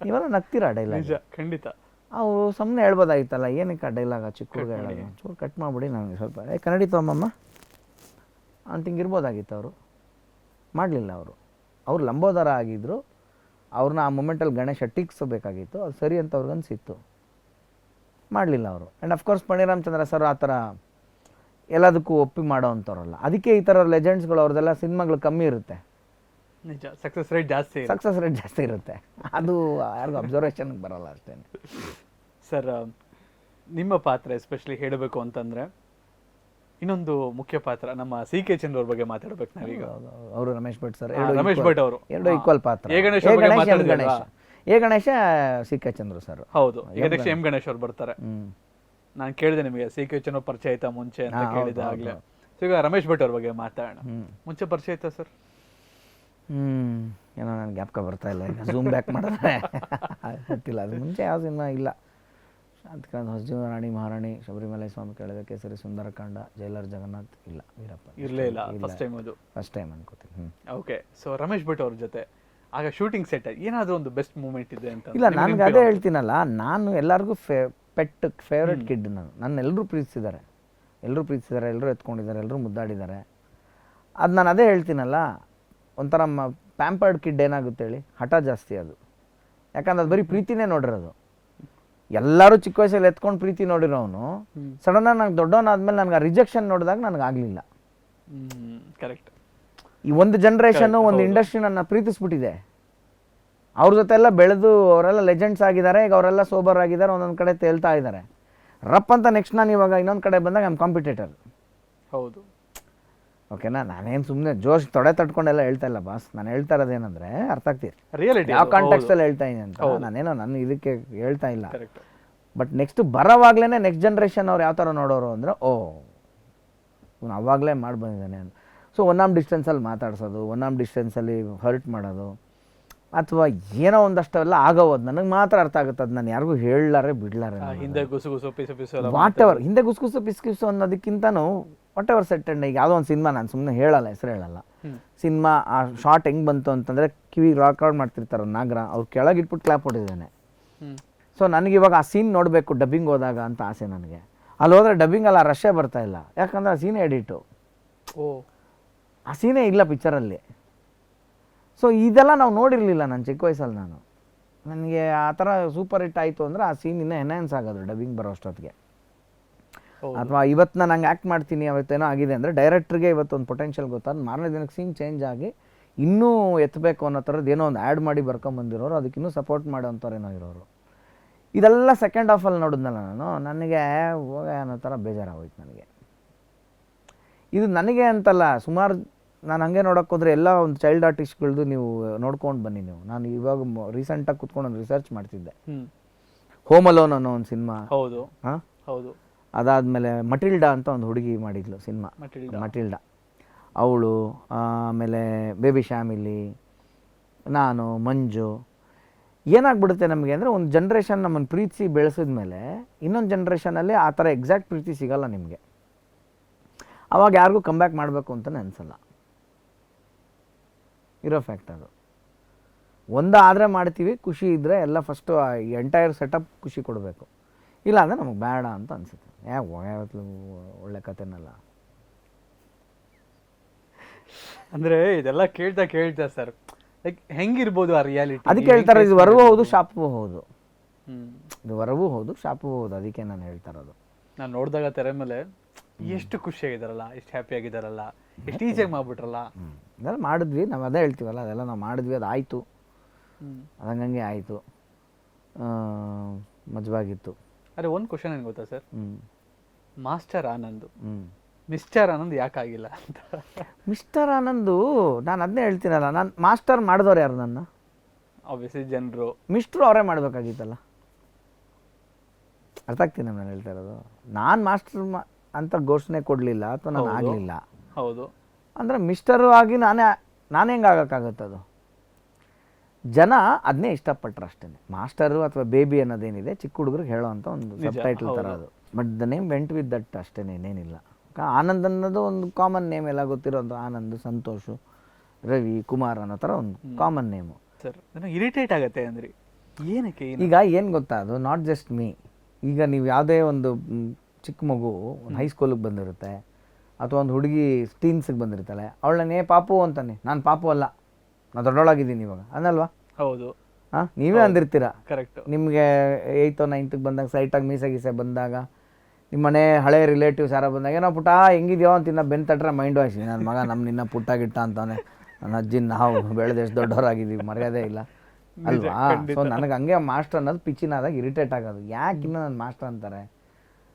ನೀವೆಲ್ಲ ನಗ್ತೀರಾ ಡೈಲಾಗ್?
ಖಂಡಿತ.
ಅವ್ರು ಸುಮ್ಮನೆ ಹೇಳ್ಬೋದಾಗಿತ್ತಲ್ಲ, ಏನಕ್ಕೆ ಆ ಡೈಲಾಗ ಚಿಕ್ಕ ಹುಡುಗ ಹೇಳೋದು, ಚೂರು ಕಟ್ ಮಾಡಿಬಿಡಿ, ನನಗೆ ಸ್ವಲ್ಪ ಕನ್ನಡಿ ತೊಗೊಂಬಮ್ಮ ಅಂತ ಹಿಂಗಿರ್ಬೋದಾಗಿತ್ತು. ಅವರು ಮಾಡಲಿಲ್ಲ. ಅವ್ರು ಲಂಬೋದರ ಆಗಿದ್ದರು. ಅವ್ರನ್ನ ಆ ಮೂಮೆಂಟಲ್ಲಿ ಗಣೇಶ ಟೀಕ್ಸಬೇಕಾಗಿತ್ತು, ಅದು ಸರಿ ಅಂತ ಅವ್ರಿಗನ್ಸಿತ್ತು, ಮಾಡಲಿಲ್ಲ ಅವರು. ಆ್ಯಂಡ್ ಅಫ್ಕೋರ್ಸ್ ಪಣಿರಾಮಚಂದ್ರ ಸರ್ ಆ ಥರ ಎಲ್ಲದಕ್ಕೂ ಒಪ್ಪಿ ಮಾಡೋ ಅಂಥವ್ರಲ್ಲ. ಅದಕ್ಕೆ ಈ ಥರ ಲೆಜೆಂಡ್ಸ್ಗಳು ಅವ್ರದ್ದೆಲ್ಲ ಸಿನಿಮಾಗಳು ಕಮ್ಮಿ ಇರುತ್ತೆ,
ನಿಜ ಸಕ್ಸಸ್ ರೇಟ್ ಜಾಸ್ತಿ ಇದೆ.
ಸಕ್ಸಸ್ ರೇಟ್ ಜಾಸ್ತಿ ಇರುತ್ತೆ. ಅದು ಯಾರಿಗೂ ಅಬ್ಸರ್ವೇಷನ್ಗೆ ಬರೋಲ್ಲ ಅಷ್ಟೇ.
ಸರ್ ನಿಮ್ಮ ಪಾತ್ರ ಎಸ್ಪೆಷಲಿ ಹೇಳಬೇಕು ಅಂತಂದ್ರೆ ಇನ್ನೊಂದು ಮುಖ್ಯ ಪಾತ್ರ ನಮ್ಮ ಸಿ ಕೆ ಚಂದ್ರ ಅವ್ರ ಬಗ್ಗೆ ಮಾತಾಡ್ಬೇಕು ನಾವೀಗ.
ಅವರು ರಮೇಶ್ ಭಟ್ ಸರ್,
ರಮೇಶ್ ಭಟ್ ಅವರು
ಎರಡು ಈಕ್ವಲ್ ಪಾತ್ರ.
ಎ ಗಣೇಶ್ ಅವ್ರ ಬಗ್ಗೆ ಮಾತಾಡಿದ್ರಲ್ವಾ?
ಎ Ganesha C K Chandra sir.
ಹೌದು, ಈಗ ನೆಕ್ಸ್ಟ್ ಎಂ ಗಣೇಶ್ ಅವ್ರು ಬರ್ತಾರೆ. ನಾನು ಕೇಳಿದೆ ನಿಮಗೆ ಸಿ ಕೆ ಚಂದ್ರ ಪರಿಚಯ ಆಯ್ತಾ ಮುಂಚೆ ಅಂತ ಕೇಳಿದೆ ಆಗ್ಲೇ. ಸೊ ಈಗ ರಮೇಶ್ ಭಟ್ ಅವ್ರ ಬಗ್ಗೆ ಮಾತಾಡೋಣ. ಮುಂಚೆ ಪರಿಚಯ ಆಯ್ತಾ ಸರ್?
ಏನೋ ನನಗೆ ಜ್ಞಾಪಕ ಬರ್ತಾ ಇಲ್ಲ, ಈಗ ಝೂಮ್ ಬ್ಯಾಕ್ ಮಾಡಿದ್ರೆ ಗೊತ್ತಿಲ್ಲ. ಅದು ಮುಂಚೆ ಯಾವ ಸಿನಿಮಾ ಇಲ್ಲ. ಶಾಂತಿಕಾಂತ್, ಹೊಸಜೀವ, ರಾಣಿ ಮಹಾರಾಣಿ, ಶಬರಿಮಲೆ ಸ್ವಾಮಿ ಕೆಳಗೆ, ಕೇಸರಿ, ಸುಂದರಕಾಂಡ, ಜೈಲರ್ ಜಗನ್ನಾಥ್ ಇಲ್ಲ, ವೀರಪ್ಪ
ಇರ್ಲೇ ಇಲ್ಲ. ಫಸ್ಟ್ ಟೈಮ್ ಅದು,
ಫಸ್ಟ್ ಟೈಮ್ ಅನ್ಕೋತೀನಿ.
ಓಕೆ. ಸೊ ರಮೇಶ್ ಭಟ್ ಅವ್ರ ಜೊತೆ ಆಗ ಶೂಟಿಂಗ್ ಸೆಟ್ ಏನಾದರೂ ಒಂದು ಬೆಸ್ಟ್ ಮೂಮೆಂಟ್ ಇದೆ ಅಂತ?
ಇಲ್ಲ, ನನಗೆ ಅದೇ ಹೇಳ್ತೀನಲ್ಲ, ನಾನು ಎಲ್ಲರಿಗೂ ಫೇವ್ರೆಟ್ ಕಿಡ್. ನನ್ನ ಎಲ್ಲರೂ ಪ್ರೀತಿಸಿದ್ದಾರೆ, ಎಲ್ಲರೂ ಎತ್ಕೊಂಡಿದ್ದಾರೆ, ಎಲ್ಲರೂ ಮುದ್ದಾಡಿದ್ದಾರೆ. ಅದು ನಾನು ಅದೇ ಹೇಳ್ತೀನಲ್ಲ, ಒಂಥರ ಪ್ಯಾಂಪರ್ಡ್ ಕಿಡ್ ಏನಾಗುತ್ತೆ ಹೇಳಿ, ಹಠ ಜಾಸ್ತಿ ಅದು. ಯಾಕಂದ್ರೆ ಅದು ಬರೀ ಪ್ರೀತಿನೇ ನೋಡಿರೋದು. ಎಲ್ಲರೂ ಚಿಕ್ಕ ವಯಸ್ಸಲ್ಲಿ ಎತ್ಕೊಂಡು ಪ್ರೀತಿ ನೋಡಿರೋನು ಸಡನ್ನಾಗಿ ನಂಗೆ ದೊಡ್ಡವನಾದ್ಮೇಲೆ ನನಗೆ ಆ ರಿಜೆಕ್ಷನ್ ನೋಡಿದಾಗ ನನಗಾಗಲಿಲ್ಲ.
ಕರೆಕ್ಟ್.
ಈ ಒಂದು ಜನ್ರೇಷನ್ನು, ಒಂದು ಇಂಡಸ್ಟ್ರಿ ನನ್ನ ಪ್ರೀತಿಸ್ಬಿಟ್ಟಿದೆ. ಅವ್ರ ಜೊತೆ ಎಲ್ಲ ಬೆಳೆದು ಅವರೆಲ್ಲ ಲೆಜೆಂಡ್ಸ್ ಆಗಿದ್ದಾರೆ. ಈಗ ಅವರೆಲ್ಲ ಸೋಬರ್ ಆಗಿದ್ದಾರೆ, ಒಂದೊಂದು ಕಡೆ ತೇಲ್ತಾ ಇದ್ದಾರೆ. ರಪ್ ಅಂತ ನೆಕ್ಸ್ಟ್ ನಾನು ಇವಾಗ ಇನ್ನೊಂದು ಕಡೆ ಬಂದಾಗ ನಮ್ಮ ಕಾಂಪಿಟೇಟರ್.
ಹೌದು,
ಓಕೆನಾ? ನಾನೇನು ಸುಮ್ಮನೆ ಜೋಶ್ ತೊಡೆ ತಟ್ಕೊಂಡೆಲ್ಲ ಹೇಳ್ತಾ ಇಲ್ಲ ಬಾಸ್. ನಾನು ಹೇಳ್ತಾ ಇರೋದೇನಂದ್ರೆ ಅರ್ಥ ಆಗ್ತೀರಿ,
ರಿಯಾಲಿಟಿ
ಯಾವ ಕಾಂಟೆಕ್ಸ್ಟಲ್ಲಿ ಹೇಳ್ತಾ ಇದ್ದೀನಿ ಅಂತ. ನಾನೇನೋ ನನ್ನ ಇದಕ್ಕೆ ಹೇಳ್ತಾ ಇಲ್ಲ. ಬಟ್ ನೆಕ್ಸ್ಟ್ ಬರೋವಾಗ್ಲೇ ನೆಕ್ಸ್ಟ್ ಜನ್ರೇಷನ್ ಅವ್ರು ಯಾವ ಥರ ನೋಡೋರು ಅಂದರೆ, ಇವನು ಅವಾಗಲೇ ಮಾಡಿ ಬಂದಿದ್ದಾನೆ ಅಂತ. ಸೊ ಒನ್ ಆರ್ಮ್ ಡಿಸ್ಟೆನ್ಸಲ್ಲಿ ಮಾತಾಡ್ಸೋದು, ಒನ್ ಆರ್ಮ್ ಡಿಸ್ಟೆನ್ಸಲ್ಲಿ ಹರ್ಟ್ ಮಾಡೋದು, ಅಥವಾ ಏನೋ ಒಂದಷ್ಟೆಲ್ಲ ಆಗೋದು ನನಗೆ ಮಾತ್ರ ಅರ್ಥ ಆಗುತ್ತೆ. ಅದು ನಾನು ಯಾರಿಗೂ ಹೇಳಲಾರೆ ಬಿಡ್ಲಾರೆ.
ಹಿಂದೆ ಗುಸುಗುಸು ಪಿಸು ಪಿಸು
ವಾಟ್ ಎವರ್, ಹಿಂದೆ ಗುಸುಗುಸು ಪಿಸು ಅನ್ನೋದಕ್ಕಿಂತನೂ ವಾಟ್ ಎವರ್ ಸೆಟ್. ಅಂಡ್ ಈಗ ಯಾವುದೋ ಒಂದು ಸಿನಿಮಾ, ನಾನು ಸುಮ್ಮನೆ ಹೇಳಲ್ಲ, ಹೆಸರು ಹೇಳಲ್ಲ. ಸಿನಿಮಾ ಆ ಶಾರ್ಟ್ ಹೆಂಗೆ ಬಂತು ಅಂತಂದರೆ, ಕಿವಿ ರೆಕಾರ್ಡ್ ಮಾಡ್ತಿರ್ತಾರೆ ನಾಗರ, ಅವ್ರು ಕೆಳಗಿಟ್ಬಿಟ್ಟು ಕ್ಲಾಪ್ ಹೊಡಿದ್ದಾನೆ. ಸೊ ನನಗಿವಾಗ ಆ ಸೀನ್ ನೋಡಬೇಕು ಡಬ್ಬಿಂಗ್ ಹೋದಾಗ ಅಂತ ಆಸೆ ನನಗೆ. ಅಲ್ಲಿ ಹೋದರೆ ಡಬ್ಬಿಂಗಲ್ಲಿ ಆ ರಶ್ಶೇ ಬರ್ತಾ ಇಲ್ಲ, ಯಾಕಂದರೆ ಆ ಸೀನೇ ಎಡಿಟು. ಆ ಸೀನೇ ಇಲ್ಲ ಪಿಕ್ಚರಲ್ಲಿ. ಸೊ ಇದೆಲ್ಲ ನಾವು ನೋಡಿರಲಿಲ್ಲ ನಾನು ಚಿಕ್ಕ ವಯಸ್ಸಲ್ಲಿ. ನನಗೆ ಆ ಥರ ಸೂಪರ್ ಹಿಟ್ ಆಯಿತು ಅಂದರೆ ಆ ಸೀನ್ ಇನ್ನೂ ಎನ್ಹ್ಯಾನ್ಸ್ ಆಗೋದು ಡಬ್ಬಿಂಗ್ ಬರೋ ಅಷ್ಟೊತ್ತಿಗೆ. ಅಥವಾ ಇವತ್ತು ನಾನು ಹಂಗೆ ಆ್ಯಕ್ಟ್ ಮಾಡ್ತೀನಿ, ಅವತ್ತೇನೋ ಆಗಿದೆ ಅಂದರೆ ಡೈರೆಕ್ಟ್ರಿಗೆ ಇವತ್ತೊಂದು ಪೊಟೆನ್ಷಿಯಲ್ ಗೊತ್ತಾದ ಮಾರನೇ ದಿನಕ್ಕೆ ಸೀನ್ ಚೇಂಜ್ ಆಗಿ ಇನ್ನೂ ಎತ್ತಬೇಕು ಅನ್ನೋ ಥರದ್ದು ಏನೋ ಒಂದು ಆ್ಯಡ್ ಮಾಡಿ ಬರ್ಕೊಂಬಂದಿರೋರು, ಅದಕ್ಕಿನ್ನೂ ಸಪೋರ್ಟ್ ಮಾಡೋಂಥವ್ರೇನೋ ಇರೋರು. ಇದೆಲ್ಲ ಸೆಕೆಂಡ್ ಹಾಫಲ್ಲಿ ನೋಡಿದ್ನಲ್ಲ ನನಗೆ ಹೋಗ ಅನ್ನೋ ಥರ ಬೇಜಾರಾಗೋಯ್ತು ನನಗೆ. ಇದು ನನಗೆ ಅಂತಲ್ಲ, ಸುಮಾರು ನಾನು ಹಂಗೆ ನೋಡೋಕೆ ಹೋದರೆ ಎಲ್ಲ ಒಂದು ಚೈಲ್ಡ್ ಆರ್ಟಿಸ್ಟ್ಗಳದ್ದು ನೀವು ನೋಡ್ಕೊಂಡು ಬನ್ನಿ ನೀವು. ನಾನು ಇವಾಗ ರೀಸೆಂಟಾಗಿ ಕುತ್ಕೊಂಡು ಒಂದು ರಿಸರ್ಚ್ ಮಾಡ್ತಿದ್ದೆ. ಹೋಮ್ ಅಲೋನ್ ಅನ್ನೋ ಒಂದು ಸಿನಿಮಾ.
ಹೌದು,
ಹಾಂ
ಹೌದು.
ಅದಾದಮೇಲೆ ಮಟಿಲ್ಡಾ ಅಂತ ಒಂದು ಹುಡುಗಿ ಮಾಡಿದ್ಲು ಸಿನಿಮಾ, ಮಟಿಲ್ಡಾ. ಅವಳು, ಆಮೇಲೆ ಬೇಬಿ ಶ್ಯಾಮಿಲಿ, ನಾನು, ಮಂಜು. ಏನಾಗ್ಬಿಡುತ್ತೆ ನಮಗೆ ಅಂದರೆ, ಒಂದು ಜನ್ರೇಷನ್ ನಮ್ಮನ್ನು ಪ್ರೀತಿಸಿ ಬೆಳೆಸಿದ್ಮೇಲೆ ಇನ್ನೊಂದು ಜನ್ರೇಷನಲ್ಲಿ ಆ ಥರ ಎಕ್ಸಾಕ್ಟ್ ಪ್ರೀತಿ ಸಿಗಲ್ಲ ನಿಮಗೆ. ಅವಾಗ ಯಾರಿಗೂ ಕಮ್ಬ್ಯಾಕ್ ಮಾಡಬೇಕು ಅಂತಲೇ ಅನಿಸಲ್ಲ, ಇರೋ ಫ್ಯಾಕ್ಟ್ ಅದು. ಒಂದಾದರೆ ಮಾಡ್ತೀವಿ, ಖುಷಿ ಇದ್ದರೆ ಎಲ್ಲ ಫಸ್ಟು ಎಂಟೈರ್ ಸೆಟಪ್ ಖುಷಿ ಕೊಡಬೇಕು. ಇಲ್ಲ ಅಂದರೆ ನಮಗೆ ಬೇಡ ಅಂತ ಅನಿಸುತ್ತೆ. ಯಾವತ್ತು ಒಳ್ಳೆ ಕಥೆನಲ್ಲ.
ಅಂದರೆ ಇದೆಲ್ಲ ಕೇಳ್ತಾ ಸರ್, ಲೈಕ್ ಹೆಂಗಿರ್ಬೋದು ಆ ರಿಯಾಲಿಟಿ?
ಅದಕ್ಕೆ ಹೇಳ್ತಾರೆ, ಇದು ವರವೂ ಹೌದು ಶಾಪವೂ ಹೌದು. ಇದು ವರವೂ ಹೌದು ಶಾಪವೂ ಹೌದು. ಅದಕ್ಕೆ ನಾನು ಹೇಳ್ತಾ ಇರೋದು.
ನಾನು ನೋಡಿದಾಗ ತೆರೆ ಮೇಲೆ ಎಷ್ಟು ಖುಷಿಯಾಗಿದ್ದಾರಲ್ಲ, ಎಷ್ಟು ಹ್ಯಾಪಿ ಆಗಿದ್ದಾರಲ್ಲ, ಎಷ್ಟು ಈಸಿಯಾಗಿ ಮಾಡ್ಬಿಟ್ರಲ್ಲ.
ಅದೆಲ್ಲ ಮಾಡಿದ್ವಿ ನಾವು, ಅದೇ ಹೇಳ್ತೀವಲ್ಲ, ಅದೆಲ್ಲ ನಾವು ಮಾಡಿದ್ವಿ, ಅದು ಆಯಿತು, ಅದಂಗೆ ಆಯಿತು, ಮಜವಾಗಿತ್ತು.
ಅರೆ ಒಂದು ಕ್ವಶನ್ ಏನು ಗೊತ್ತಾ sir, master Anand mister Anand ಯಾಕಾಗಿಲ್ಲ ಅಂತ?
ಮಿಸ್ಟರ್ ಆನಂದು ನಾನು ಅದನ್ನೇ ಹೇಳ್ತೀನಲ್ಲ, ನಾನು ಮಾಸ್ಟರ್ ಮಾಡಿದವ್ರು ಯಾರು? ನನ್ನ
ಆಬ್ವಿಯಸ್ಲಿ ಜನರು.
ಮಿಸ್ಟ್ರು ಅವರೇ ಮಾಡಬೇಕಾಗಿತ್ತಲ್ಲ. ಅರ್ಥ ಆಗ್ತೀನಿ ನಾನು ಹೇಳ್ತಾ ಇರೋದು. ನಾನು ಮಾಸ್ಟರ್ ಅಂತ ಘೋಷಣೆ ಕೊಡಲಿಲ್ಲ ಅಥವಾ ನಾನು ಆಗಲಿಲ್ಲ.
ಹೌದು.
ಅಂದರೆ ಮಿಸ್ಟರು ಆಗಿ ನಾನು ಹೆಂಗೆ ಆಗೋಕ್ಕಾಗತ್ತದು? ಜನ ಅದನ್ನೇ ಇಷ್ಟಪಟ್ಟರು ಅಷ್ಟೇ. ಮಾಸ್ಟರು ಅಥವಾ ಬೇಬಿ ಅನ್ನೋದೇನಿದೆ ಚಿಕ್ಕ ಹುಡುಗರಿಗೆ ಹೇಳೋ ಅಂಥ ಒಂದು ಸಬ್ ಟೈಟಲ್ ಥರ ಅದು. But the name went with that ಅಷ್ಟೇ, ಇನ್ನೇನಿಲ್ಲ. ಆನಂದ್ ಅನ್ನೋದು ಒಂದು ಕಾಮನ್ ನೇಮ್, ಎಲ್ಲ ಗೊತ್ತಿರೋಂಥ ಆನಂದ್, ಸಂತೋಷು, ರವಿ, ಕುಮಾರ್ ಅನ್ನೋ ಥರ ಒಂದು ಕಾಮನ್ ನೇಮು.
ಸರ್ ನನಗೆ ಇರಿಟೇಟ್ ಆಗುತ್ತೆ ಅಂದರೆ ಏನಕ್ಕೆ?
ಈಗ ಏನು ಗೊತ್ತಾ, ಅದು ನಾಟ್ ಜಸ್ಟ್ ಮೀ. ಈಗ ನೀವು ಯಾವುದೇ ಒಂದು ಚಿಕ್ಕ ಮಗು ಒಂದು ಹೈಸ್ಕೂಲಿಗೆ ಬಂದಿರುತ್ತೆ, ಅಥವಾ ಒಂದು ಹುಡುಗಿ ಟೀನ್ಸಿಗೆ ಬಂದಿರ್ತಾಳೆ, ಅವಳನ್ನೇ ಪಾಪು ಅಂತಾನೆ. ನಾನು ಪಾಪು ಅಲ್ಲ, ನಾನು ದೊಡ್ಡೊಳಗಿದ್ದೀನಿ ಇವಾಗ ಅನ್ನಲ್ವಾ?
ಹೌದು.
ನೀವೇ ಅಂದಿರ್ತೀರ.
ಕರೆಕ್ಟ್.
ನಿಮಗೆ 8th or 9th ಬಂದಾಗ ಸೈಟಾಗಿ ಮೀಸೆ ಗೀಸೆ ಬಂದಾಗ ನಿಮ್ಮ ಮನೆ ಹಳೆ ರಿಲೇಟಿವ್ಸ್ ಯಾರೋ ಬಂದಾಗ ಏನೋ ಪುಟ್ಟ ಹೆಂಗಿದ್ಯೋ ಅಂತ ಇನ್ನ ಬೆನ್ ತಟ್ರೆ ಮೈಂಡ್ ವಾಯ್ಸ್ ನನ್ನ ಮಗ ನಿನ್ನ ಪುಟ್ಟ ಗಿಟ್ಟ ಅಂತಾನೆ, ನನ್ನ ಅಜ್ಜಿ ನಾವು ಬೆಳೆದ ಎಷ್ಟು ದೊಡ್ಡವರಾಗಿದ್ದೀವಿ, ಮರ್ಯಾದೆ ಇಲ್ಲ ಅಲ್ವಾ. ಸೊ ನನಗೆ ಹಂಗೆ ಮಾಸ್ಟರ್ ಅನ್ನೋದು ಪಿಚ್ಚಿನಾದಾಗ ಇರಿಟೇಟ್ ಆಗೋದು, ಯಾಕೆ ಇನ್ನೂ ನನ್ನ ಮಾಸ್ಟರ್ ಅಂತಾರೆ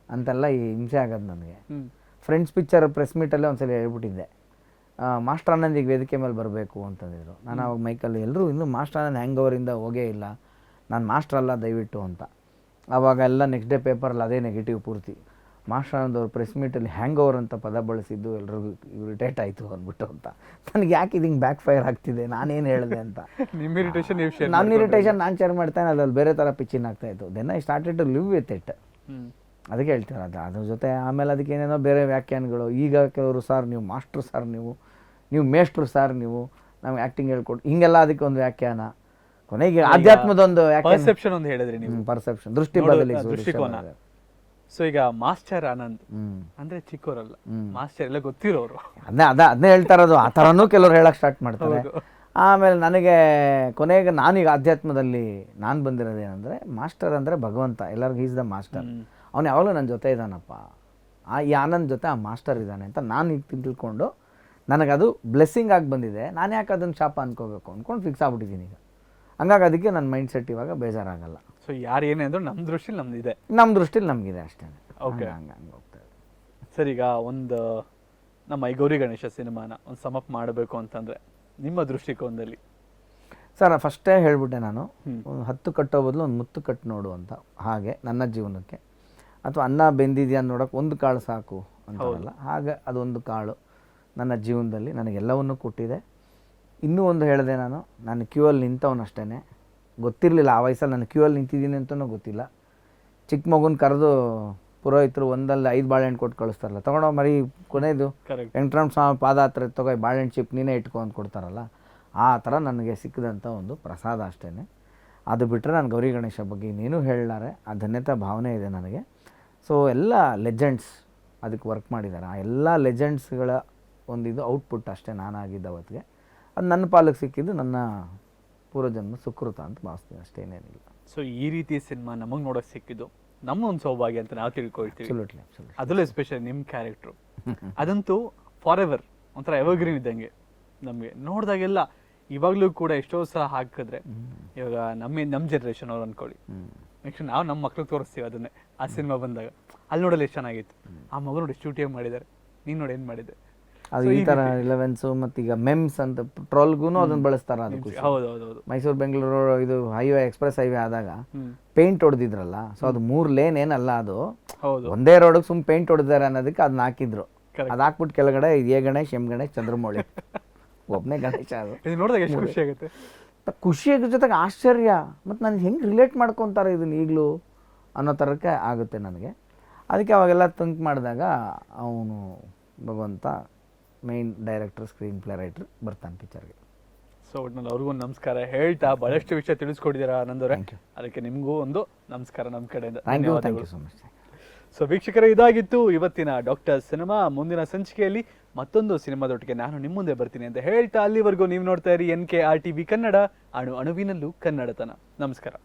ಅಂತೆಲ್ಲ ಈ ಹಿಂಸೆ ಆಗೋದು ನನಗೆ. ಫ್ರೆಂಡ್ಸ್ ಪಿಕ್ಚರ್ ಪ್ರೆಸ್ ಮೀಟಲ್ಲೇ ಒಂದ್ಸಲ ಹೇಳ್ಬಿಟ್ಟಿದ್ದೆ, ಮಾಸ್ಟರ್ ಆನಂದ್ ಈಗ ವೇದಿಕೆ ಮೇಲೆ ಬರಬೇಕು ಅಂತಂದಿದ್ರು. ನಾನು ಅವಾಗ ಮೈಕಲ್ಲಿ ಎಲ್ಲರೂ ಇನ್ನೂ ಮಾಸ್ಟರ್ ಆನಂದ್ ಹ್ಯಾಂಗ್ ಓವರಿಂದ ಹೋಗೇ ಇಲ್ಲ, ನಾನು ಮಾಸ್ಟರ್ ಅಲ್ಲ ದಯವಿಟ್ಟು ಅಂತ. ಆವಾಗ ಎಲ್ಲ ನೆಕ್ಸ್ಟ್ ಡೇ ಪೇಪರಲ್ಲಿ ಅದೇ ನೆಗೆಟಿವ್ ಪೂರ್ತಿ, ಮಾಸ್ಟರ್ ಆನಂದ್ ಅವ್ರು ಪ್ರೆಸ್ ಮೀಟಲ್ಲಿ ಹ್ಯಾಂಗ್ ಓವರ್ ಅಂತ ಪದ ಬಳಸಿದ್ದು ಎಲ್ರಿಗೂ ಇರಿಟೇಟ್ ಆಯಿತು ಅಂದ್ಬಿಟ್ಟು ಅಂತ. ನನಗೆ ಯಾಕೆ ಇದು ಹಿಂಗೆ ಬ್ಯಾಕ್ ಫೈರ್ ಆಗ್ತಿದೆ, ನಾನೇನು ಹೇಳಿದೆ ಅಂತ. ನನ್ನ ಇರಿಟೇಷನ್ ನಾನು ಶೇರ್ ಮಾಡ್ತೇನೆ, ಅದ್ರಲ್ಲಿ ಬೇರೆ ಥರ ಪಿಚ್ಚಿನ್ ಆಗ್ತಾಯಿತ್ತು. Then I started to live with it. ಅದಕ್ಕೆ ಹೇಳ್ತಾರೆ ಅದ್ರ ಜೊತೆ ಆಮೇಲೆ ಅದಕ್ಕೆ ಏನೇನೋ ಬೇರೆ ವ್ಯಾಖ್ಯಾನಗಳು. ಈಗ ಕೆಲವರು ಸರ್ ನೀವು ಮಾಸ್ಟ್ರು ಸರ್, ನೀವು ಮೇಷ್ಟ್ರು ಸರ್, ನೀವು ನಮ್ಗೆ ಆ್ಯಕ್ಟಿಂಗ್ ಹೇಳ್ಕೊಟ್ಟು ಹಿಂಗೆಲ್ಲ ಅದಕ್ಕೆ ಒಂದು ವ್ಯಾಖ್ಯಾನ. ಕೊನೆಗೆ ಆಧ್ಯಾತ್ಮದೊಂದು
ಪರ್ಸೆಪ್ಷನ್ ಒಂದು ಹೇಳಿದ್ರಿ ನೀವು,
ಪರ್ಸೆಪ್ಷನ್ ದೃಷ್ಟಿ ಬದಲಿಸುವ
ದೃಷ್ಟಿಕೋನ. ಸೊ ಈಗ ಮಾಸ್ಟರ್ ಆನಂದ್ ಅಂದ್ರೆ ಚಿಕ್ಕವರಲ್ಲ, ಮಾಸ್ಟರ್ ಎಲ್ಲ ಗೊತ್ತಿರೋರು,
ಅದನ್ನೇ ಹೇಳ್ತಾ ಇರೋದು. ಆ ಥರನೂ ಕೆಲವ್ರು ಹೇಳಕ್ ಸ್ಟಾರ್ಟ್ ಮಾಡ್ತಾರೆ. ಆಮೇಲೆ ನನಗೆ ಕೊನೆಗೆ ನಾನೀಗ ಆಧ್ಯಾತ್ಮದಲ್ಲಿ ನಾನು ಬಂದಿರೋದೇನೆಂದರೆ, ಮಾಸ್ಟರ್ ಅಂದರೆ ಭಗವಂತ, ಎಲ್ಲರಿಗೂ ಈಸ್ ದ ಮಾಸ್ಟರ್. ಅವನು ಯಾವಾಗಲೂ ನನ್ನ ಜೊತೆ ಇದ್ದಾನಪ್ಪ, ಈ ಆನಂದ್ ಜೊತೆ ಆ ಮಾಸ್ಟರ್ ಇದ್ದಾನೆ ಅಂತ ನಾನು ಈಗ ತಿಳ್ಕೊಂಡು ನನಗದು ಬ್ಲೆಸ್ಸಿಂಗ್ ಆಗಿ ಬಂದಿದೆ. ನಾನು ಯಾಕೆ ಅದನ್ನು ಶಾಪ ಅನ್ಕೋಬೇಕು ಅಂದ್ಕೊಂಡು ಫಿಕ್ಸ್ ಆಗ್ಬಿಟ್ಟಿದ್ದೀನಿ ಈಗ. ಹಂಗಾಗಿ ಅದಕ್ಕೆ ನನ್ನ ಮೈಂಡ್ ಸೆಟ್ ಇವಾಗ ಬೇಜಾರಾಗಲ್ಲ.
ಸೊ ಯಾರು ಏನೇ ಅಂದರೂ ನಮ್ಮ ದೃಷ್ಟಿಲಿ ನಮ್ದಿದೆ,
ನಮ್ಮ ದೃಷ್ಟಿಲಿ ನಮಗಿದೆ ಅಷ್ಟೇ.
ಓಕೆ,
ಹಂಗೆ ಹೋಗ್ತದೆ.
ಸರ್ ಈಗ ಒಂದು ನಮ್ಮ ಈ ಗೌರಿ ಗಣೇಶ ಸಿನಿಮಾನ ಒಂದು ಸಮಪ್ ಮಾಡಬೇಕು ಅಂತಂದರೆ ನಿಮ್ಮ ದೃಷ್ಟಿಕೋನದಲ್ಲಿ?
ಸರ್ ಫಸ್ಟೇ ಹೇಳಿಬಿಟ್ಟೆ ನಾನು, ಒಂದು 10 ಕಟ್ಟೋ ಬದಲು ಒಂದು 30 ಕಟ್ಟು ನೋಡು ಅಂತ. ಹಾಗೆ ನನ್ನ ಜೀವನಕ್ಕೆ, ಅಥವಾ ಅನ್ನ ಬೆಂದಿದೆಯಾ ನೋಡೋಕೆ ಒಂದು ಕಾಳು ಸಾಕು ಅಂತಲ್ಲ, ಹಾಗೆ ಅದೊಂದು ಕಾಳು ನನ್ನ ಜೀವನದಲ್ಲಿ ನನಗೆಲ್ಲವನ್ನೂ ಕೊಟ್ಟಿದೆ. ಇನ್ನೂ ಒಂದು ಹೇಳಿದೆ, ನಾನು ಕ್ಯೂ ಅಲ್ಲಿ ನಿಂತವನಷ್ಟೇ, ಗೊತ್ತಿರಲಿಲ್ಲ ಆ ವಯಸ್ಸಲ್ಲಿ ನಾನು ಕ್ಯೂ ಅಲ್ಲಿ ನಿಂತಿದ್ದೀನಿ ಅಂತಲೂ ಗೊತ್ತಿಲ್ಲ. ಚಿಕ್ಕ ಮಗುನ ಕರೆದು ಪುರೋಹಿತರು ಒಂದಲ್ಲಿ 5 ಬಾಳೆಹಣ್ಣು ಕೊಟ್ಟು ಕಳಿಸ್ತಾರಲ್ಲ, ತೊಗೊಂಡೋ ಮರಿ ಕೊನೆಯದು ವೆಂಕಟರಮಣ ಸ್ವಾಮಿ ಪಾದ ಹತ್ರ ತಗೋ ಬಾಳೆಹಣ್ಣು ಚಿಪ್ ನೀನೇ ಇಟ್ಕೊ ಅಂತ ಕೊಡ್ತಾರಲ್ಲ, ಆ ಥರ ನನಗೆ ಸಿಕ್ಕಿದಂಥ ಒಂದು ಪ್ರಸಾದ ಅಷ್ಟೇ. ಅದು ಬಿಟ್ಟರೆ ನಾನು ಗೌರಿ ಗಣೇಶ ಬಗ್ಗೆ ಇನ್ನೇನು ಹೇಳಲಾರೆ, ಆ ಧನ್ಯತಾ ಭಾವನೆ ಇದೆ ನನಗೆ. ಸೊ ಎಲ್ಲ ಲೆಜೆಂಡ್ಸ್ ಅದಕ್ಕೆ ವರ್ಕ್ ಮಾಡಿದ್ದಾರೆ, ಆ ಎಲ್ಲ ಲೆಜೆಂಡ್ಸ್ಗಳ ಒಂದಿದು ಔಟ್ಪುಟ್ ಅಷ್ಟೇ ನಾನಾಗಿದ್ದ ಅವತ್ತಿಗೆ. ಅದು ನನ್ನ ಪಾಲಿಗೆ ಸಿಕ್ಕಿದ್ದು ನನ್ನ ಪೂರ್ವಜನ್ಮ ಸುಕೃತ ಅಂತ ಭಾವಿಸ್ತೀನಿ, ಅಷ್ಟೇನೇನಿಲ್ಲ.
ಸೊ ಈ ರೀತಿ ಸಿನಿಮಾ ನಮಗೆ ನೋಡೋಕೆ ಸಿಕ್ಕಿದ್ದು ನಮ್ಮ ಒಂದು ಸೌಭಾಗ್ಯ ಅಂತ ನಾವು ತಿಳ್ಕೊಳ್ತೀವಿ.
ಅಬ್ಸಲ್ಯೂಟ್ಲಿ.
ಅದರಲ್ಲೂ ಎಸ್ಪೆಷಲಿ ನಿಮ್ಮ ಕ್ಯಾರೆಕ್ಟ್ರು ಅದಂತೂ ಫಾರ್ ಎವರ್ ಒಂಥರ ಎವರ್ಗ್ರೀನ್ ಇದ್ದಂಗೆ. ನಮಗೆ ನೋಡಿದಾಗೆಲ್ಲ ಇವಾಗಲೂ ಕೂಡ ಎಷ್ಟೋ ಸಲ ಹಾಕಿದ್ರೆ, ಇವಾಗ ನಮ್ಮ ಜನ್ರೇಷನ್ ಅವ್ರು ಅಂದ್ಕೊಳ್ಳಿ, ನೆಕ್ಸ್ಟ್ ನಾವು ನಮ್ಮ ಮಕ್ಳಿಗೆ ತೋರಿಸ್ತೀವಿ ಅದನ್ನೇ. ಆ ಸಿನಿಮಾ ಬಂದಾಗ ಅಲ್ಲಿ ನೋಡಲು ಎಷ್ಟು ಚೆನ್ನಾಗಿತ್ತು, ಆ ಮಗು ನೋಡಿ ಎಷ್ಟು ಶೂಟಿಂಗ್ ಮಾಡಿದ್ದಾರೆ, ನೀನು ನೋಡಿ ಏನು ಮಾಡಿದೆ.
ಅದು ಈ ಥರ 11s ಮತ್ತು ಈಗ ಮೆಮ್ಸ್ ಅಂತ ಟ್ರೋಲ್ಗೂ ಅದನ್ನು ಬಳಸ್ತಾರೆ. ಅದಕ್ಕೂ
ಹೌದೌದು,
ಮೈಸೂರು ಬೆಂಗಳೂರು ಇದು ಹೈವೇ ಎಕ್ಸ್ಪ್ರೆಸ್ ಹೈವೇ ಆದಾಗ ಪೇಂಟ್ ಹೊಡೆದಿದ್ರಲ್ಲ, ಸೊ ಅದು 3 ಲೇನ್ ಏನಲ್ಲ, ಅದು ಒಂದೇ ರೋಡಿಗೆ ಸುಮ್ಮನೆ ಪೇಂಟ್ ಹೊಡೆದಾರೆ ಅನ್ನೋದಕ್ಕೆ ಅದನ್ನ ಹಾಕಿದ್ರು. ಅದು ಹಾಕ್ಬಿಟ್ಟು ಕೆಳಗಡೆ ಎ ಗಣೇಶ್, ಎಂ ಗಣೇಶ್, ಚಂದ್ರಮೌಳಿ, ಒಬ್ಬನೇ ಗಣೇಶ. ಅದು
ನೋಡಿದಾಗ ಎಷ್ಟು ಖುಷಿ ಆಗುತ್ತೆ.
ಖುಷಿಯಾಗ ಜೊತೆಗೆ ಆಶ್ಚರ್ಯ, ಮತ್ತು ನನಗೆ ಹೆಂಗೆ ರಿಲೇಟ್ ಮಾಡ್ಕೊತಾರೆ ಇದನ್ನು ಈಗಲೂ ಅನ್ನೋ ಥರಕ್ಕೆ ಆಗುತ್ತೆ ನನಗೆ. ಅದಕ್ಕೆ ಅವಾಗೆಲ್ಲ ಥಿಂಕ್ ಮಾಡಿದಾಗ ಅವನು ಭಗವಂತ main director, screen play writer ಬರ್ತಾನೆ ಪಿಕ್ಚರ್ಗೆ.
ಸೊ ಒಟ್ಟಿನಲ್ಲಿ ಅವ್ರಿಗೂ ಒಂದು ನಮಸ್ಕಾರ ಹೇಳ್ತಾ ಭಾಳಷ್ಟು ವಿಷಯ ತಿಳಿಸ್ಕೊಟ್ಟಿದ್ದೀರಾ ಆನಂದವ್ರೆ, ಅದಕ್ಕೆ ನಿಮಗೂ ಒಂದು ನಮಸ್ಕಾರ ನಮ್ಮ ಕಡೆಯಿಂದ.
Thank you so much.
So ವೀಕ್ಷಕರೇ, ಇದಾಗಿತ್ತು ಇವತ್ತಿನ ಡಾಕ್ಟರ್ ಸಿನಿಮಾ. ಮುಂದಿನ ಸಂಚಿಕೆಯಲ್ಲಿ ಮತ್ತೊಂದು ಸಿನಿಮಾದೊಟ್ಟಿಗೆ ನಾನು ನಿಮ್ಮ ಮುಂದೆ ಬರ್ತೀನಿ ಅಂತ ಹೇಳ್ತಾ, ಅಲ್ಲಿವರೆಗೂ ನೀವು ನೋಡ್ತಾ ಇರಿ NKRTV ಕನ್ನಡ, ಅಣುವಿನಲ್ಲೂ ಕನ್ನಡತನ. ನಮಸ್ಕಾರ.